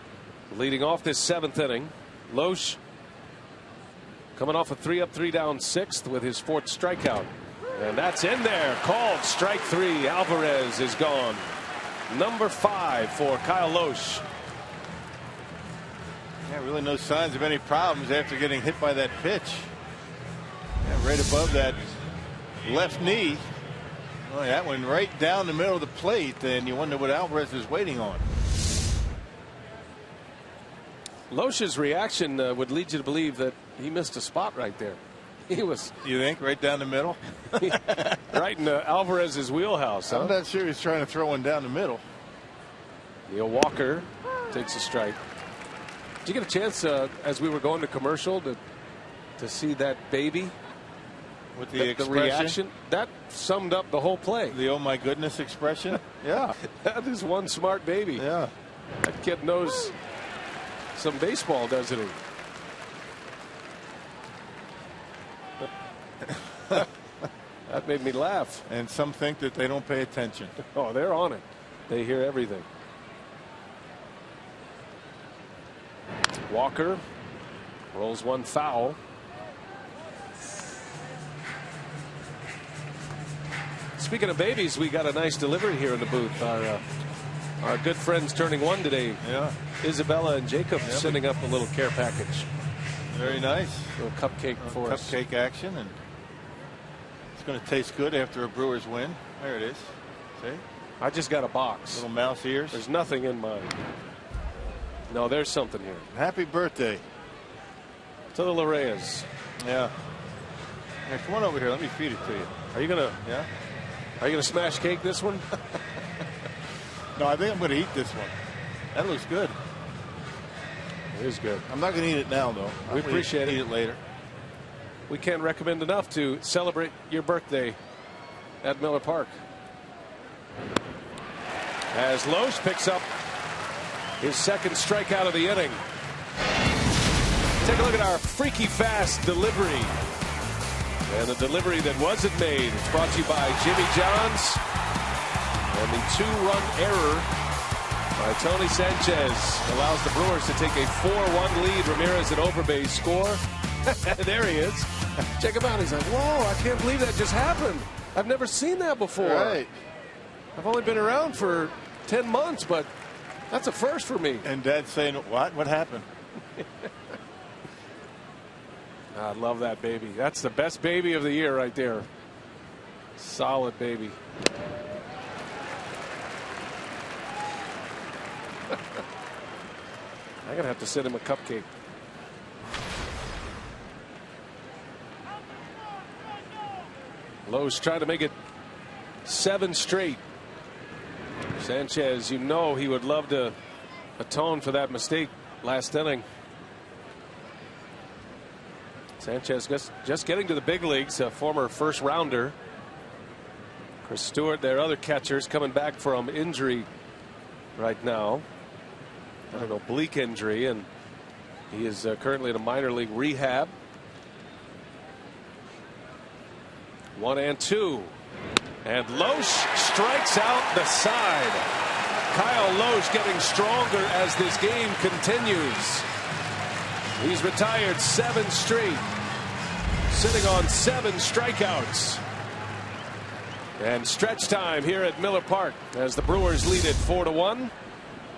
S2: leading off this 7th inning. Loesch coming off a 3-up 3-down 6th with his 4th strikeout, and that's in there. Called strike 3. Alvarez is gone. Number 5 for Kyle Loesch.
S8: Yeah, really no signs of any problems after getting hit by that pitch. Yeah, right above that left knee. Oh, that went right down the middle of the plate, and you wonder what Alvarez is waiting on.
S2: Loesch's reaction would lead you to believe that he missed a spot right there. He was.
S8: You think right down the middle?
S2: Right in Alvarez's wheelhouse. Huh?
S8: I'm not sure he's trying to throw one down the middle.
S2: Neil Walker takes a strike. Did you get a chance as we were going to commercial to see that baby?
S8: With the
S2: reaction that summed up the whole play.
S8: The oh my goodness expression. Yeah.
S2: That is one smart baby.
S8: Yeah.
S2: That kid knows some baseball, doesn't he? That made me laugh.
S8: And some think that they don't pay attention.
S2: Oh, they're on it. They hear everything. Walker rolls one foul. Speaking of babies, we got a nice delivery here in the booth. Our good friends turning 1 today.
S8: Yeah.
S2: Isabella and Jacob sending up a little care package.
S8: Very nice.
S2: A little cupcake for us.
S8: Cupcake action, and it's going to taste good after a Brewers win. There it is. See?
S2: I just got a box.
S8: Little mouse ears.
S2: There's nothing in mine. No, there's something here.
S8: Happy birthday
S2: to the Larreas.
S8: Yeah. Yeah, come on over here. Let me feed it to you.
S2: Are you gonna?
S8: Yeah.
S2: Are you gonna smash cake this one?
S8: No, I think I'm gonna eat this one. That looks good.
S2: It is good.
S8: I'm not gonna eat it now, though.
S2: We appreciate it.
S8: Eat it later.
S2: We can't recommend enough to celebrate your birthday at Miller Park. As Loesch picks up his 2nd strikeout of the inning. Take a look at our freaky fast delivery. And the delivery that wasn't made. It's brought to you by Jimmy John's. And the 2-run error by Tony Sanchez allows the Brewers to take a 4-1 lead. Ramirez at overbase score. There he is. Check him out. He's like, whoa, I can't believe that just happened. I've never seen that before.
S8: Right.
S2: I've only been around for 10 months, but that's a first for me.
S8: And Dad's saying, what? What happened?
S2: I love that baby. That's the best baby of the year right there. Solid baby. I'm going to have to send him a cupcake. Lowe's trying to make it 7 straight. Sanchez, you know he would love to atone for that mistake last inning. Sanchez just getting to the big leagues, a former first rounder. Chris Stewart, their other catchers, coming back from injury right now. I don't know, oblique injury, and he is currently in a minor league rehab. 1-2. And Loesch strikes out the side. Kyle Loesch getting stronger as this game continues. He's retired 7 straight, sitting on 7 strikeouts. And stretch time here at Miller Park as the Brewers lead it 4-1.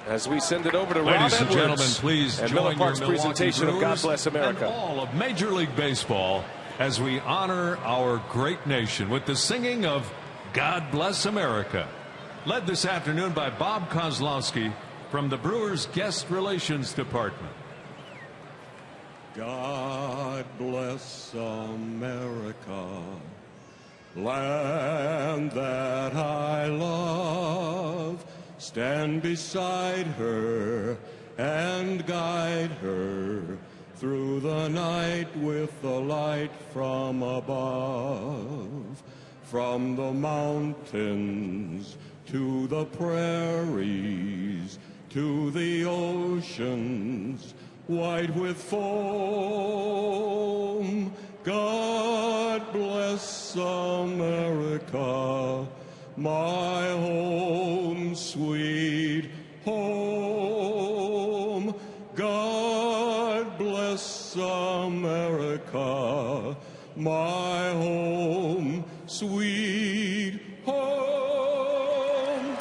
S2: As we send it over to Rob
S1: Ladies and
S2: Edwards
S1: gentlemen, please
S2: and
S1: join
S2: Miller Park's
S1: your Milwaukee
S2: presentation of God
S1: Brewers
S2: Bless America.
S1: And all of Major League Baseball as we honor our great nation with the singing of God Bless America. Led this afternoon by Bob Kozlowski from the Brewers Guest Relations Department.
S9: God bless America, land that I love. stand beside her and guide her through the night with the light from above. From the mountains to the prairies to the oceans white with foam. God bless America, my home, sweet home. God bless America, my home, sweet home.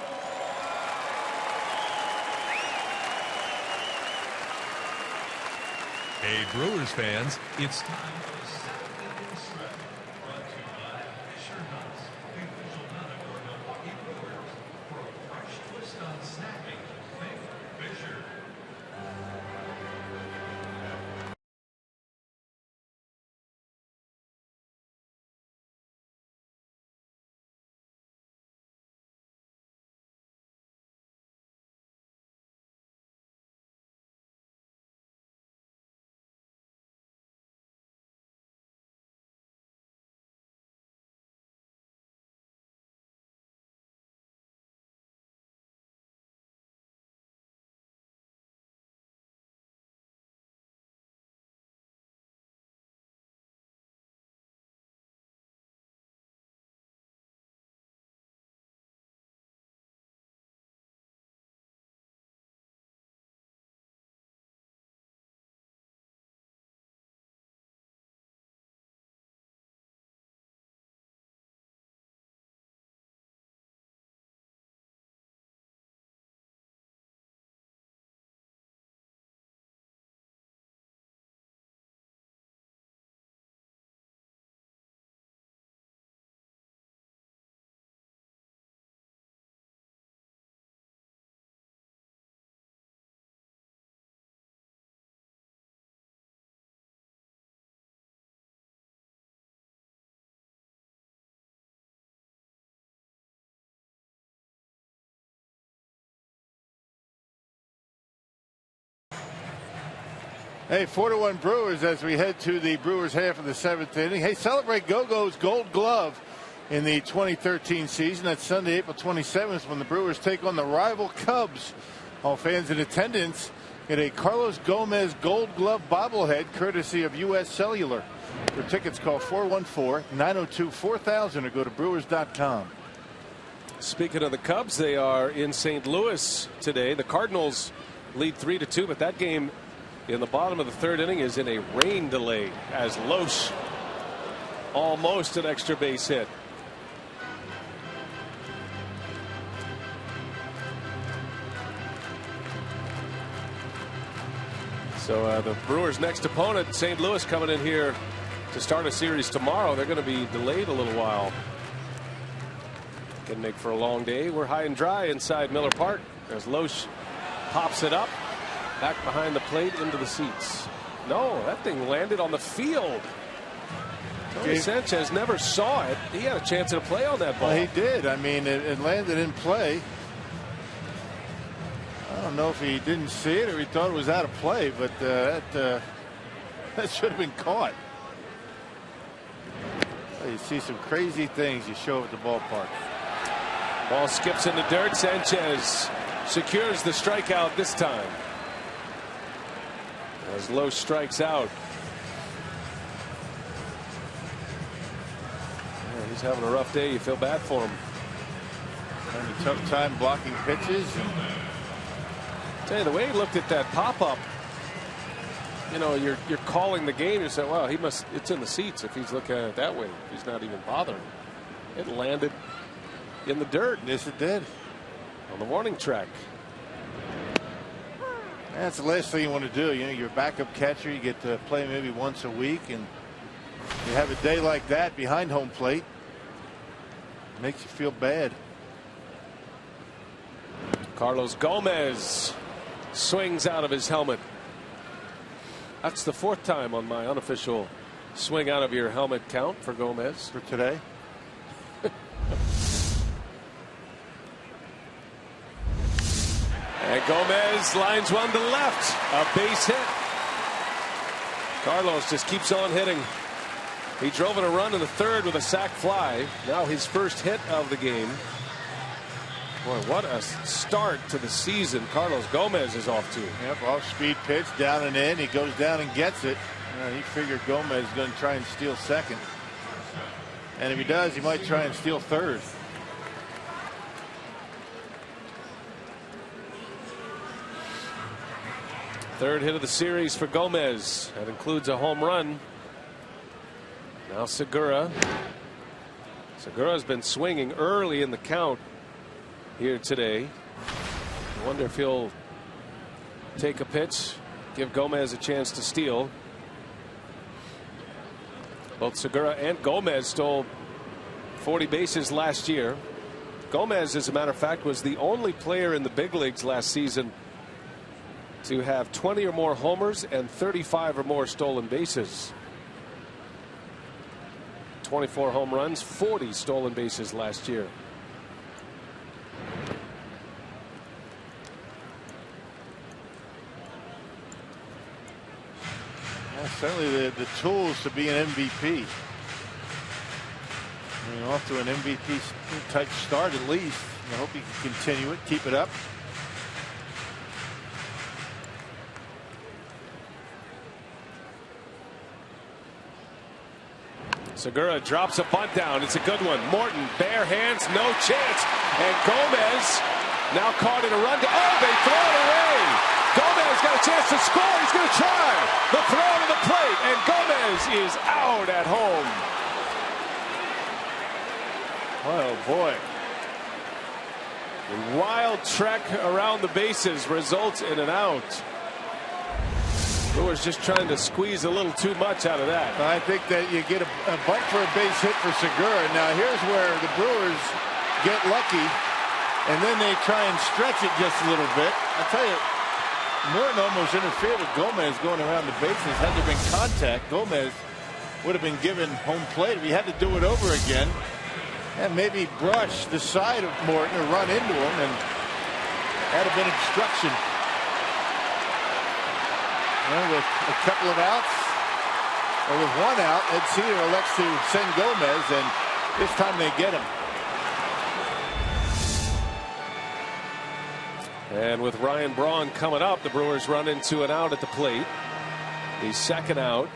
S1: Hey, Brewers fans, it's time for the seventh inning stretch. Brought to you by Fisher Nuts, the official nut of your Milwaukee Brewers. For a fresh twist on snacking, think Fisher.
S8: Hey, 4-1 Brewers as we head to the Brewers half of the seventh inning. Hey, celebrate Go-Go's Gold Glove in the 2013 season. That's Sunday, April 27th when the Brewers take on the rival Cubs. All fans in attendance get a Carlos Gomez Gold Glove bobblehead courtesy of U.S. Cellular. For tickets, call 414-902-4000 or go to Brewers.com.
S2: Speaking of the Cubs, they are in St. Louis today. The Cardinals lead 3-2, but that game in the bottom of the third inning is in a rain delay as Loesch almost an extra base hit. So the Brewers' next opponent, St. Louis, coming in here to start a series tomorrow. They're going to be delayed a little while. Can make for a long day. We're high and dry inside Miller Park as Loesch pops it up. Back behind the plate into the seats. No, that thing landed on the field. Tony Sanchez never saw it. He had a chance at a play on that ball.
S8: Well, he did. I mean, it landed in play. I don't know if he didn't see it or he thought it was out of play, but that should have been caught. Well, you see some crazy things you show at the ballpark.
S2: Ball skips in the dirt. Sanchez secures the strikeout this time. As Loesch strikes out. Yeah, he's having a rough day. You feel bad for him.
S8: Having a tough time blocking pitches.
S2: Tell you, the way he looked at that pop-up, you know, you're calling the game. You say, well, it's in the seats if he's looking at it that way. He's not even bothering. It landed in the dirt.
S8: Yes, it did.
S2: On the warning track.
S8: That's the last thing you want to do. You know, you're a backup catcher. You get to play maybe once a week, and you have a day like that behind home plate. It makes you feel bad.
S2: Carlos Gomez swings out of his helmet. That's the fourth time on my unofficial swing out of your helmet count for Gomez
S8: for today.
S2: Gomez lines one to left. A base hit. Carlos just keeps on hitting. He drove in a run in the third with a sac fly. Now his first hit of the game. Boy, what a start to the season Carlos Gomez is off to.
S8: Yep, off-speed pitch, down and in. He goes down and gets it. He figured Gomez is going to try and steal second. And if he does, he might try and steal third.
S2: Third hit of the series for Gomez. That includes a home run. Now Segura. Segura's been swinging early in the count here today. I wonder if he'll take a pitch, give Gomez a chance to steal. Both Segura and Gomez stole 40 bases last year. Gomez, as a matter of fact, was the only player in the big leagues last season to have 20 or more homers and 35 or more stolen bases. 24 home runs, 40 stolen bases last year.
S8: Well, certainly the tools to be an MVP. I mean, off to an MVP type start at least. I hope he can continue it, keep it up.
S2: Segura drops a bunt down. It's a good one. Morton, bare hands, no chance. And Gomez now caught in a run. Oh, they throw it away. Gomez got a chance to score. He's going to try. The throw to the plate. And Gomez is out at home.
S8: Oh, boy.
S2: A wild trek around the bases results in an out. Brewers just trying to squeeze a little too much out of that.
S8: I think that you get a bunt for a base hit for Segura. Now here's where the Brewers get lucky, and then they try and stretch it just a little bit. I tell you, Morton almost interfered with Gomez going around the bases. Had there been contact, Gomez would have been given home plate. If he had to do it over again, and maybe brush the side of Morton or run into him, and that'd have been obstruction. Well, with a couple of outs, or with one out, Ed Cedar elects to send Gomez, and this time they get him.
S2: And with Ryan Braun coming up, the Brewers run into an out at the plate. The second out.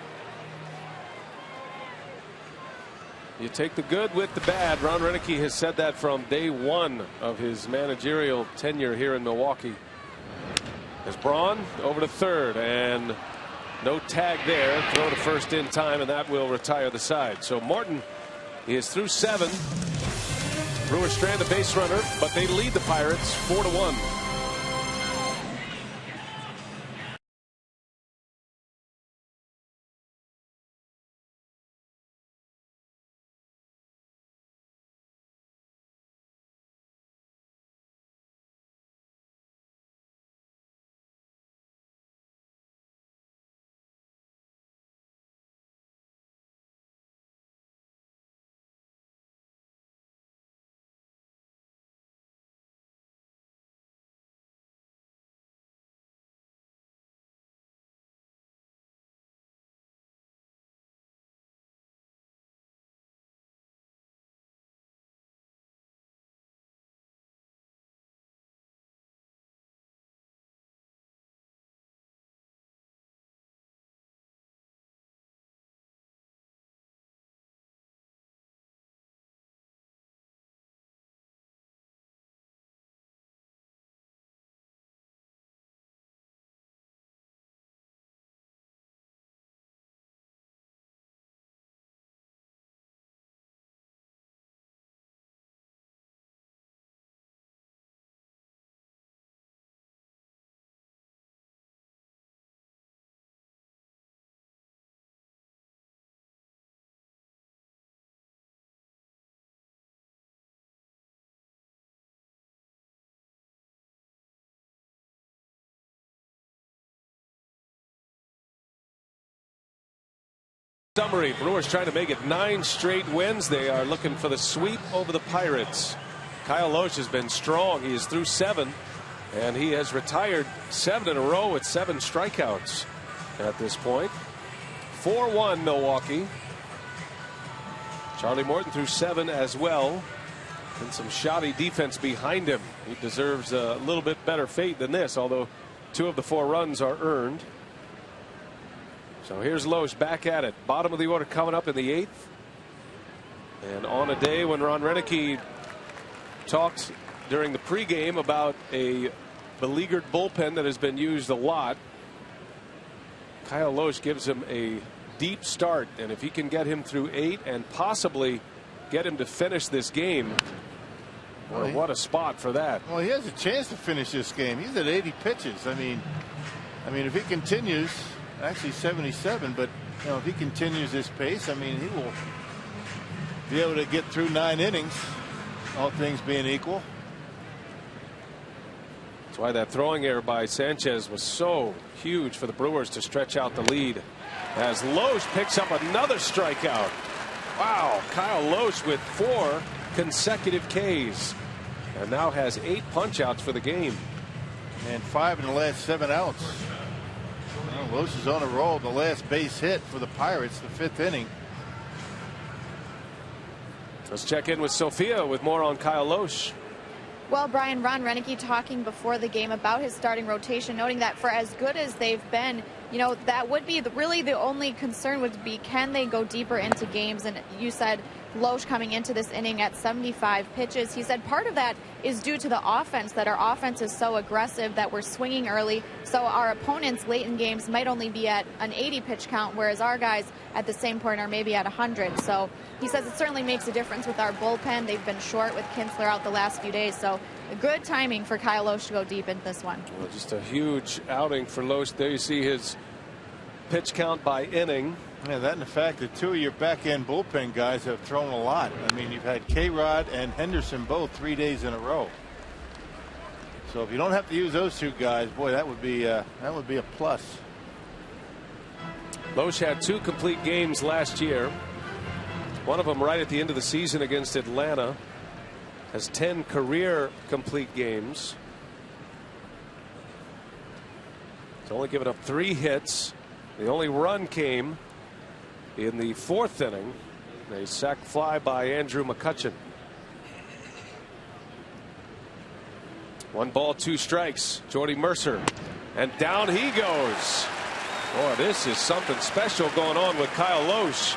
S2: You take the good with the bad. Ron Renicky has said that from day one of his managerial tenure here in Milwaukee. As Braun over to third, and no tag there. Throw to first in time, and that will retire the side. So Morton is through 7. Brewers strand a base runner, but they lead the Pirates 4-1. Summary: Brewers trying to make it 9 straight wins. They are looking for the sweep over the Pirates. Kyle Loesch has been strong. He is through 7. And he has retired 7 in a row with 7 strikeouts at this point. 4-1 Milwaukee. Charlie Morton threw 7 as well. And some shoddy defense behind him. He deserves a little bit better fate than this, although 2 of the 4 runs are earned. So here's Loesch back at it. Bottom of the order coming up in the 8th. And on a day when Ron Renicky talked during the pregame about a beleaguered bullpen that has been used a lot, Kyle Loesch gives him a deep start, and if he can get him through 8 and possibly get him to finish this game, well, what a spot for that.
S3: Well, he has a chance to finish this game. He's at 80 pitches. I mean if he continues, actually 77, but if he continues this pace, I mean, he will be able to get through 9 innings, all things being equal.
S2: That's why that throwing error by Sanchez was so huge for the Brewers to stretch out the lead. As Loesch picks up another strikeout. Wow, Kyle Loesch with 4 consecutive Ks and now has 8 punch-outs for the game.
S3: And 5 in the last 7 outs. Well, Loesch is on a roll. The last base hit for the Pirates, the 5th inning.
S2: Let's check in with Sophia with more on Kyle Loesch.
S6: Well, Brian, Ron Renicky talking before the game about his starting rotation, noting that for as good as they've been, that would be really the only concern would be, can they go deeper into games? And you said Loesch coming into this inning at 75 pitches. He said part of that is due to the offense, that our offense is so aggressive that we're swinging early. So our opponents late in games might only be at an 80 pitch count, whereas our guys at the same point are maybe at 100. So he says it certainly makes a difference with our bullpen. They've been short with Kinsler out the last few days. So good timing for Kyle Loesch to go deep into this one.
S2: Well, just a huge outing for Loesch. There you see his pitch count by inning.
S3: Yeah, that and the fact that 2 of your back end bullpen guys have thrown a lot. I mean, you've had K-Rod and Henderson both 3 days in a row. So if you don't have to use those 2 guys, boy, that would be a plus.
S2: Loesch had 2 complete games last year. One of them right at the end of the season against Atlanta. Has 10 career complete games. He's only given up 3 hits. The only run came in the 4th inning. A sac fly by Andrew McCutchen. 1 ball, 2 strikes. Jordy Mercer. And down he goes. Boy, this is something special going on with Kyle Loesch.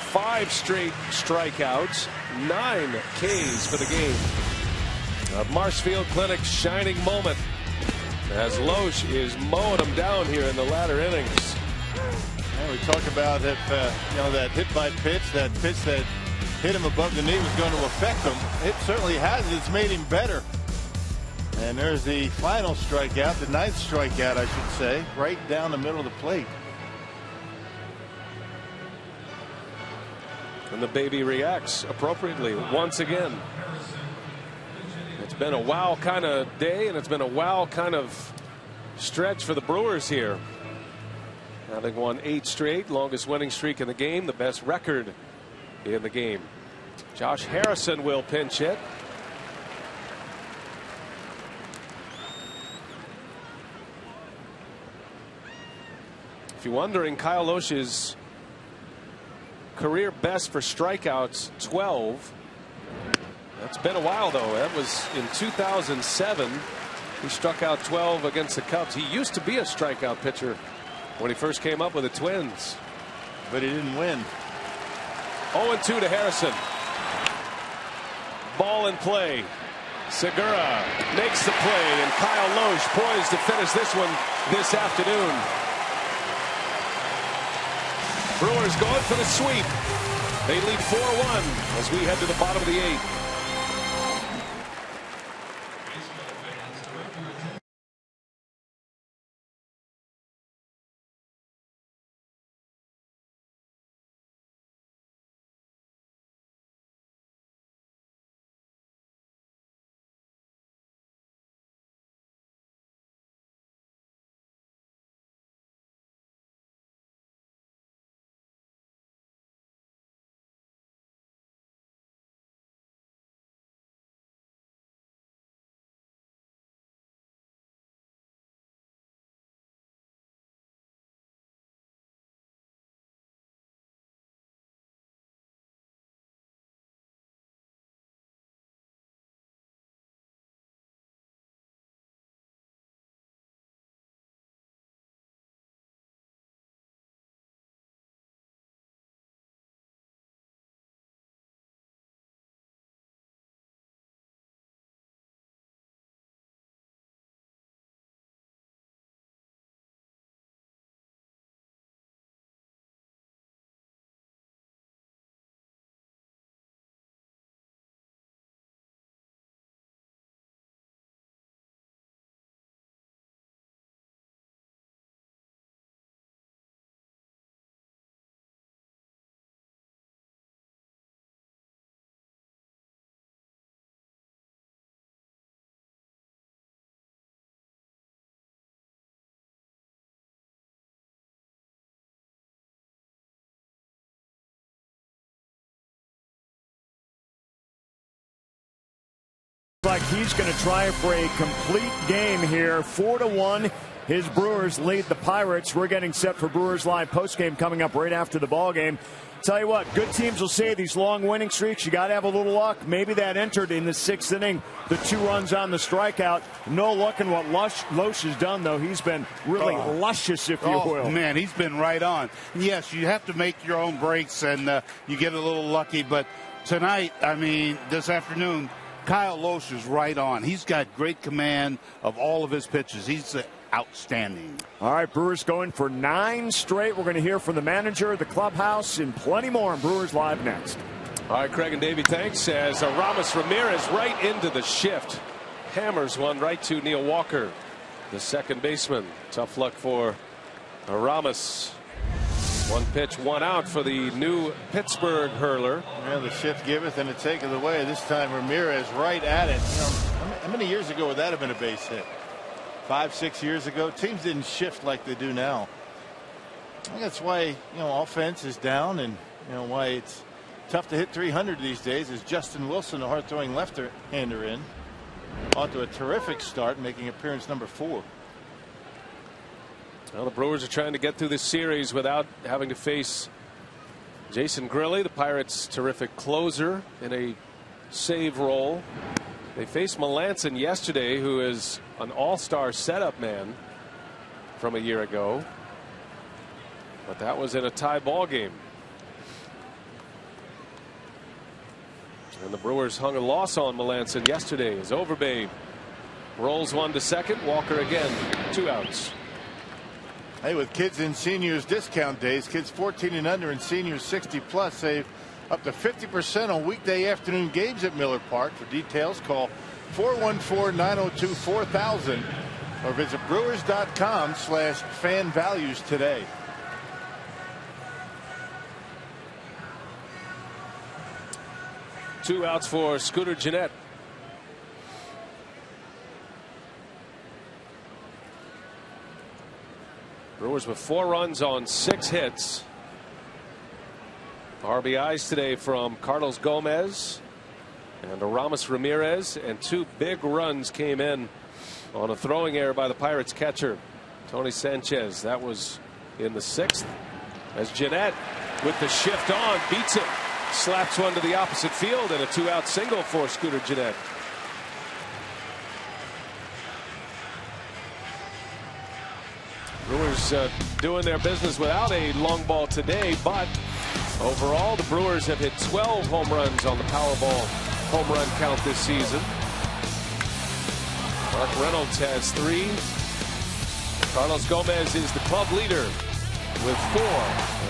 S2: 5 straight strikeouts, 9 Ks for the game. A Marshfield Clinic shining moment as Loesch is mowing them down here in the latter innings.
S3: Well, we talk about if that hit by pitch, that pitch that hit him above the knee was going to affect him. It certainly has. It's made him better. And there's the final strikeout, the 9th strikeout, I should say, right down the middle of the plate.
S2: And the baby reacts appropriately once again. It's been a wow kind of day, and it's been a wow kind of stretch for the Brewers here. Having won 8 straight, longest winning streak in the game, the best record in the game. Josh Harrison will pinch hit. If you're wondering, Kyle Loesch's career best for strikeouts, 12. That's been a while, though. That was in 2007. He struck out 12 against the Cubs. He used to be a strikeout pitcher when he first came up with the Twins.
S3: But he didn't win.
S2: 0-2 to Harrison. Ball in play. Segura makes the play, and Kyle Loesch poised to finish this one this afternoon. Brewers going for the sweep. They lead 4-1 as we head to the bottom of the 8th.
S4: Like he's going to try for a complete game here. 4-1. His Brewers lead the Pirates. We're getting set for Brewers Live postgame coming up right after the ball game. Tell you what, good teams will say these long winning streaks, you got to have a little luck. Maybe that entered in the 6th inning. The 2 runs on the strikeout. No luck in what Loesch has done, though. He's been really luscious, if you will.
S5: Man, he's been right on. Yes, you have to make your own breaks, and you get a little lucky. But tonight, I mean, this afternoon, Kyle Loesch is right on. He's got great command of all of his pitches. He's outstanding.
S4: All right, Brewers going for 9 straight. We're going to hear from the manager, the clubhouse, and plenty more on Brewers Live next.
S2: All right, Craig and Davey, thanks. As Aramis Ramirez right into the shift. Hammers one right to Neil Walker, the second baseman. Tough luck for Aramis. 1 pitch, 1 out for the new Pittsburgh hurler.
S8: Well, the shift giveth and the taketh away. This time Ramirez right at it. How many years ago would that have been a base hit? 5, 6 years ago. Teams didn't shift like they do now. I think that's why offense is down, and why it's tough to hit 300 these days. Is Justin Wilson, the hard-throwing left-hander, in? Off to a terrific start, making appearance number 4.
S2: Well, the Brewers are trying to get through this series without having to face Jason Grilli, the Pirates' terrific closer, in a save role. They faced Melanson yesterday, who is an all-star setup man from a year ago. But that was in a tie ball game. And the Brewers hung a loss on Melanson yesterday as Overbay rolls one to second. Walker again, 2 outs.
S8: Hey, with kids in seniors discount days, kids 14 and under and seniors 60 plus save up to 50% on weekday afternoon games at Miller Park. For details, call 414-902-4000 or visit brewers.com/fan values today.
S2: Two outs for Scooter Gennett. Brewers with 4 runs on 6 hits. RBIs today from Carlos Gomez and Aramis Ramirez, and 2 big runs came in on a throwing error by the Pirates catcher Tony Sanchez. That was in the 6th as Gennett with the shift on beats him, slaps one to the opposite field, and a 2-out single for Scooter Gennett. Brewers doing their business without a long ball today, but overall the Brewers have hit 12 home runs on the Powerball home run count this season. Mark Reynolds has 3. Carlos Gomez is the club leader with 4,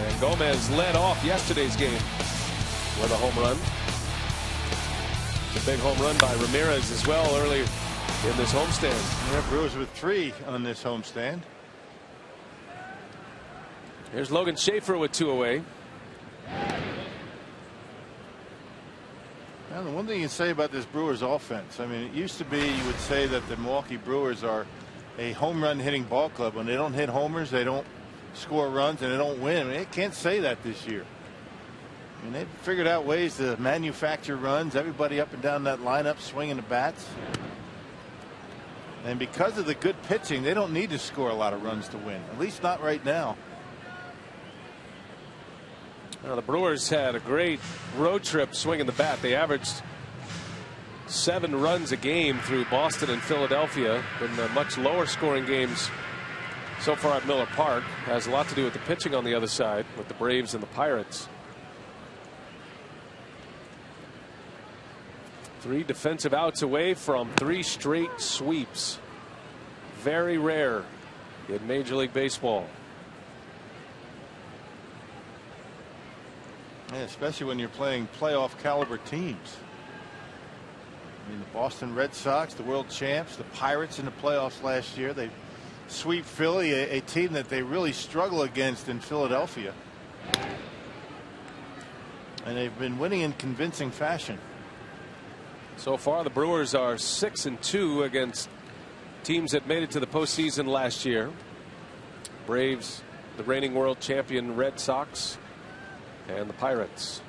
S2: and Gomez led off yesterday's game with a home run. It's a big home run by Ramirez as well earlier in this homestand.
S8: Yeah, Brewers with 3 on this homestand.
S2: Here's Logan Schaefer with 2 away.
S8: Now, the one thing you can say about this Brewers offense, I mean, it used to be you would say that the Milwaukee Brewers are a home run hitting ball club. When they don't hit homers, they don't score runs, and they don't win. I mean, they can't say that this year. I mean, they've figured out ways to manufacture runs. Everybody up and down that lineup swinging the bats. And because of the good pitching, they don't need to score a lot of runs to win, at least not right now.
S2: Now, the Brewers had a great road trip swinging the bat. They averaged 7 runs a game through Boston and Philadelphia in the much lower scoring games so far at Miller Park. Has a lot to do with the pitching on the other side with the Braves and the Pirates. 3 defensive outs away from 3 straight sweeps. Very rare in Major League Baseball.
S8: Yeah, especially when you're playing playoff caliber teams. I mean, the Boston Red Sox, the world champs, the Pirates in the playoffs last year. They sweep Philly, a team that they really struggle against in Philadelphia. And they've been winning in convincing fashion.
S2: So far, the Brewers are 6-2 against teams that made it to the postseason last year. Braves, the reigning world champion Red Sox, and the Pirates.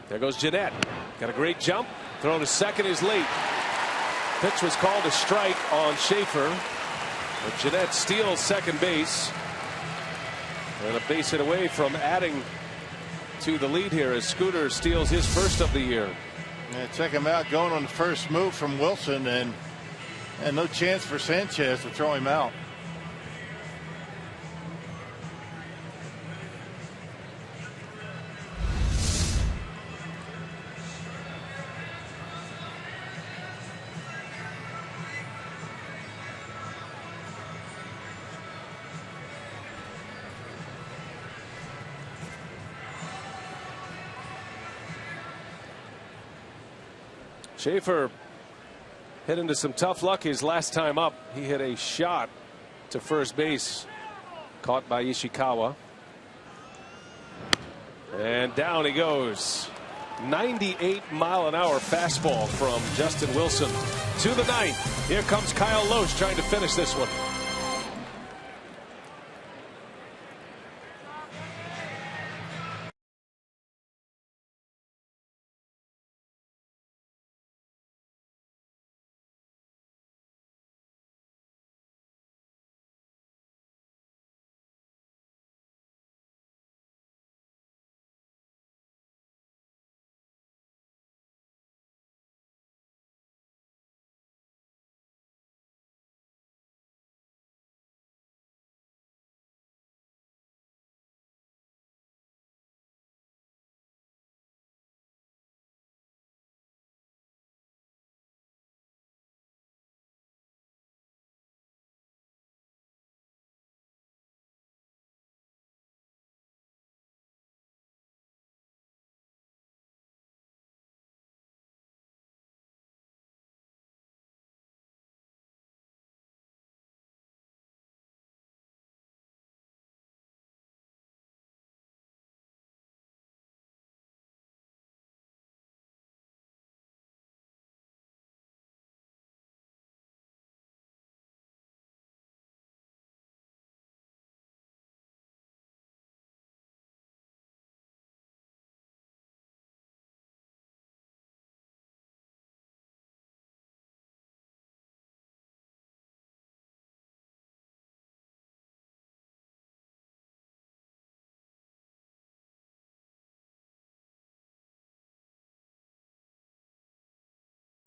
S2: There goes Gennett. Got a great jump. Throw to second is late. Pitch was called a strike on Schaefer. But Jeanette steals second base. And a base hit away from adding to the lead here as Scooter steals his first of the year.
S8: Yeah, check him out going on the first move from Wilson, and no chance for Sanchez to throw him out.
S2: Schaefer hit into some tough luck his last time up. He hit a shot to first base, caught by Ishikawa. And down he goes. 98-mile-an-hour fastball from Justin Wilson to the ninth. Here comes Kyle Loesch trying to finish this one.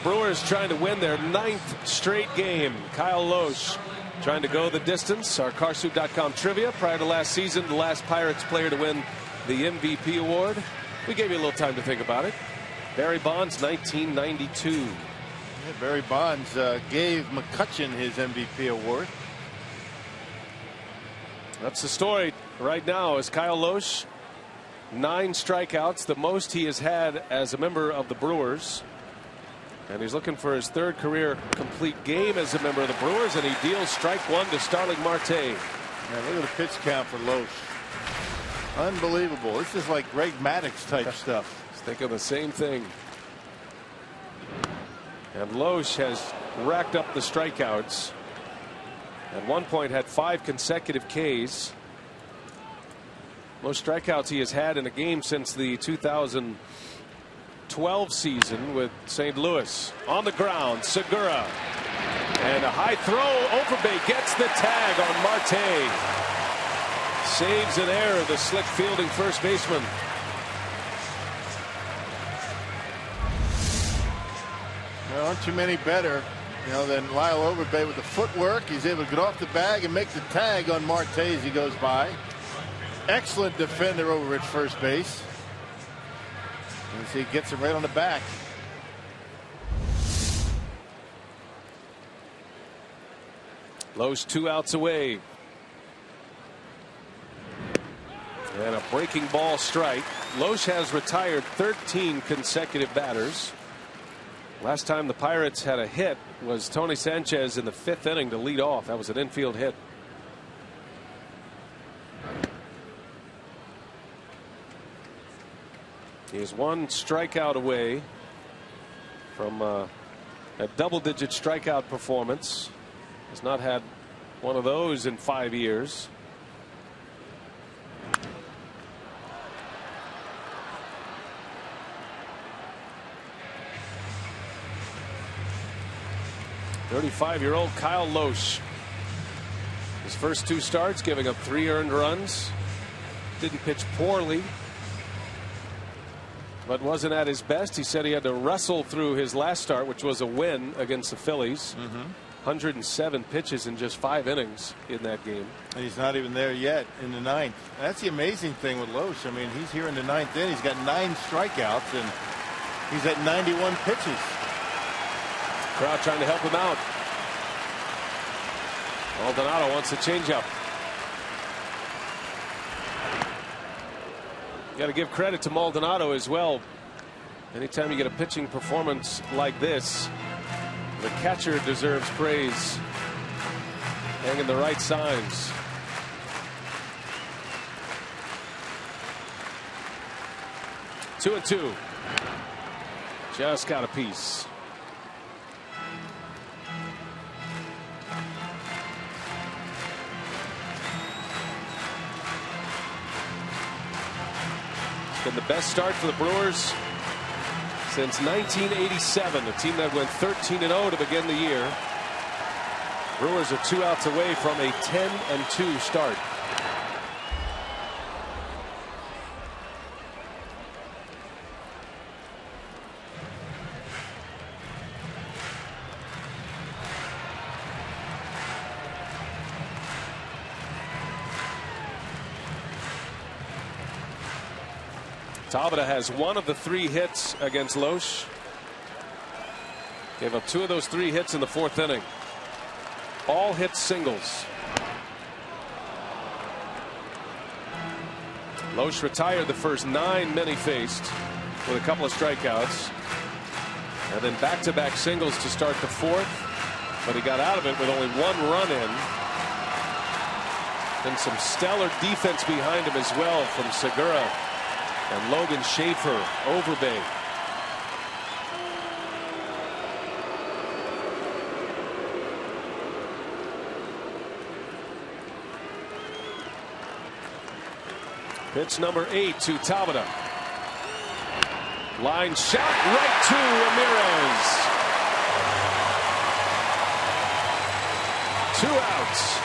S2: Brewers trying to win their 9th straight game. Kyle Loesch trying to go the distance. Our Carsoup.com trivia prior to last season, the last Pirates player to win the MVP award. We gave you a little time to think about it. Barry Bonds, 1992.
S8: Yeah, Barry Bonds gave McCutchen his MVP award.
S2: That's the story right now as Kyle Loesch, 9 strikeouts, the most he has had as a member of the Brewers. And he's looking for his 3rd career complete game as a member of the Brewers, and he deals strike 1 to Starling Marte.
S8: Yeah, look at the pitch count for Loesch. Unbelievable. This is like Greg Maddux type stuff.
S2: Let's think of the same thing. And Loesch has racked up the strikeouts. At one point had 5 consecutive Ks. Most strikeouts he has had in a game since the 2012 season with St. Louis. On the ground, Segura. And a high throw. Overbay gets the tag on Marte. Saves an error, the slick fielding first baseman.
S8: There aren't too many better, than Lyle Overbay with the footwork. He's able to get off the bag and make the tag on Marte as he goes by. Excellent defender over at first base. And he gets him right on the back.
S2: Loesch 2 outs away. And a breaking ball strike. Loesch has retired 13 consecutive batters. Last time the Pirates had a hit was Tony Sanchez in the 5th inning to lead off. That was an infield hit. He is 1 strikeout away from a double-digit strikeout performance. Has not had one of those in 5 years. 35-year-old Kyle Lohse. His first 2 starts, giving up 3 earned runs. Didn't pitch poorly, but wasn't at his best. He said he had to wrestle through his last start, which was a win against the Phillies. 107 pitches in just 5 innings in that game.
S8: And he's not even there yet in the 9th. That's the amazing thing with Lohse. I mean, he's here in the 9th inning. He's got 9 strikeouts, and he's at 91 pitches.
S2: Crowd trying to help him out. Maldonado wants a changeup. You got to give credit to Maldonado as well. Anytime you get a pitching performance like this, the catcher deserves praise. Hanging the right signs. Two and two. Just got a piece. It's been the best start for the Brewers since 1987, a team that went 13-0 to begin the year. Brewers are 2 outs away from a 10-2 start. Tabata has 1 of the 3 hits against Lohse. Gave up 2 of those 3 hits in the 4th inning. All hits singles. Lohse retired the first 9 men he faced with a couple of strikeouts. And then back-to-back singles to start the 4th. But he got out of it with only 1 run in. Then some stellar defense behind him as well from Segura and Logan Schaefer, Overbay. Pitch number 8 to Tabata. Line shot right to Ramirez. 2 outs.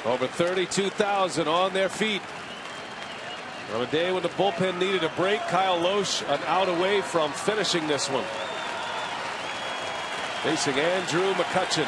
S2: Over 32,000 on their feet. On a day when the bullpen needed a break, Kyle Lohse an out away from finishing this one. Facing Andrew McCutchen.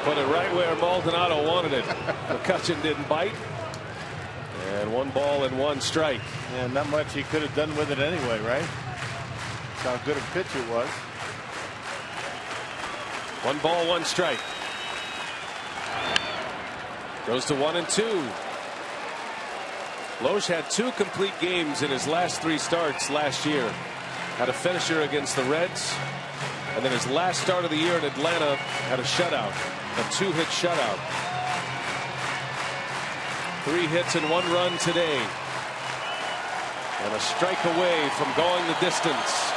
S2: Put it right where Maldonado wanted it. McCutchen didn't bite. And 1 ball and 1 strike.
S8: Yeah, not much he could have done with it anyway, right? That's how good a pitch it was.
S2: 1 ball, 1 strike. Goes to 1 and 2. Lohse had 2 complete games in his last 3 starts last year. Had a finisher against the Reds. And then his last start of the year in Atlanta had a shutout. A 2-hit shutout. 3 hits and 1 run today. And a strike away from going the distance.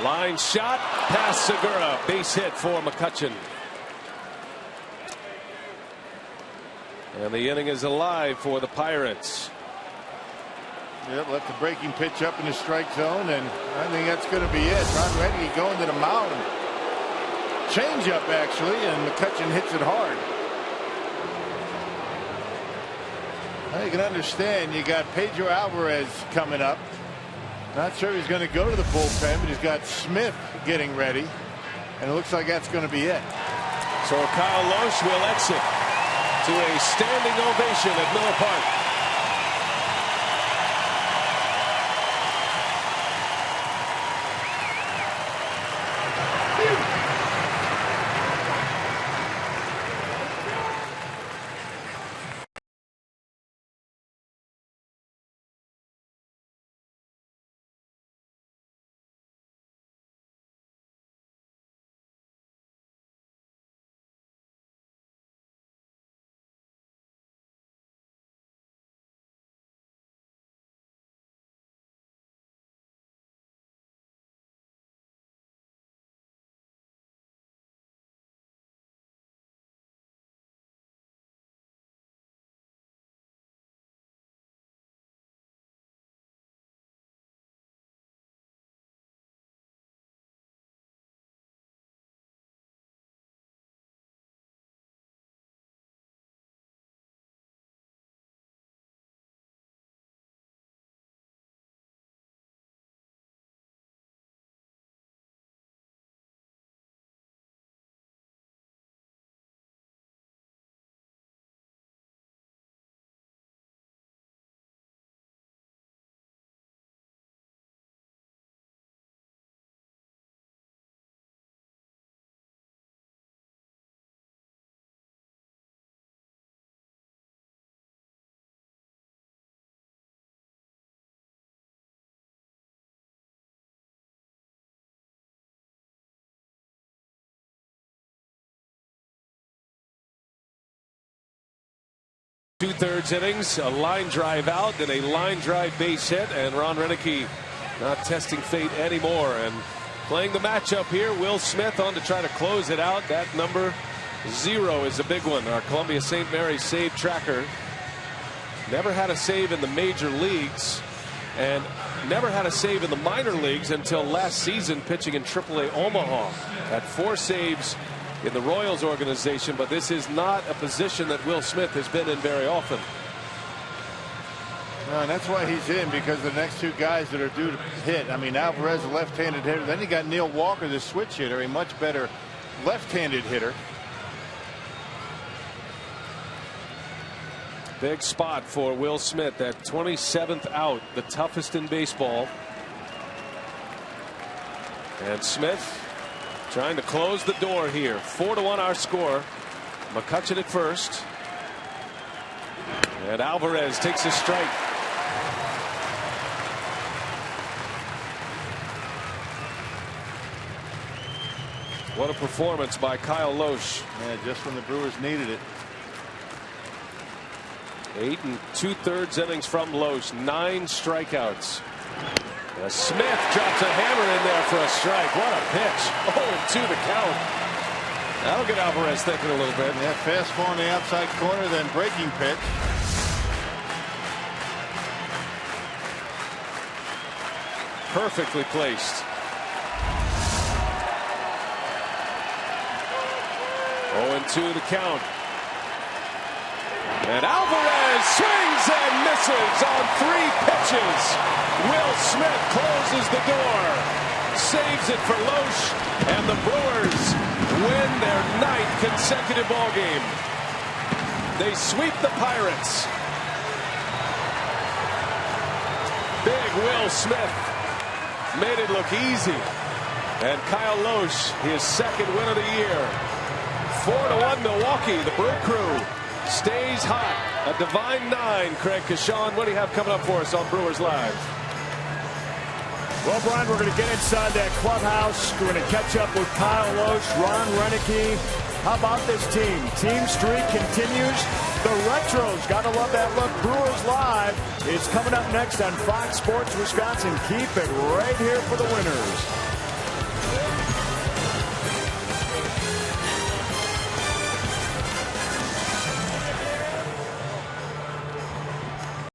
S2: Line shot past Segura. Base hit for McCutchen. And the inning is alive for the Pirates.
S8: Yep, left the breaking pitch up in the strike zone, and I think that's going to be it. Ron Reddy going to the mound. Change up, actually, and McCutchen hits it hard. Now you can understand you got Pedro Alvarez coming up. Not sure he's going to go to the bullpen, but he's got Smith getting ready, and it looks like that's going to be it.
S2: So Kyle Lohse will exit to a standing ovation at Miller Park. 2/3 innings, a line drive out, then a line drive base hit, and Ron Renneke not testing fate anymore and playing the matchup here. Will Smith on to try to close it out. That number 0 is a big one. Our Columbia St. Mary's save tracker. Never had a save in the major leagues and never had a save in the minor leagues until last season pitching in AAA Omaha. Had 4 saves in the Royals organization, but this is not a position that Will Smith has been in very often.
S8: No, and that's why he's in, because the next 2 guys that are due to hit. I mean, Alvarez, a left-handed hitter. Then you got Neil Walker, the switch hitter, a much better left-handed hitter.
S2: Big spot for Will Smith, that 27th out, the toughest in baseball. And Smith trying to close the door here. 4-1 our score. McCutchen at first. And Alvarez takes a strike. What a performance by Kyle Loesch.
S8: Yeah, just when the Brewers needed it.
S2: 8 2/3 innings from Loesch. 9 strikeouts. Smith drops a hammer in there for a strike. What a pitch. 0-2 the count. That'll get Alvarez thinking a little bit.
S8: Yeah, fastball on the outside corner, then breaking pitch.
S2: Perfectly placed. 0-2 the count. And Alvarez swings and misses on 3 pitches. Will Smith closes the door, saves it for Loesch, and the Brewers win their 9th consecutive ball game. They sweep the Pirates. Big Will Smith made it look easy. And Kyle Loesch, his 2nd win of the year. 4-1 Milwaukee. The Brew Crew stays hot. A divine 9. Craig Kashawn, what do you have coming up for us on Brewers Live?
S4: Well, Brian, we're going to get inside that clubhouse. We're going to catch up with Kyle Loesch, Ron Renneke. How about this team? Team streak continues. The Retros, got to love that look. Brewers Live is coming up next on Fox Sports Wisconsin. Keep it right here for the winners.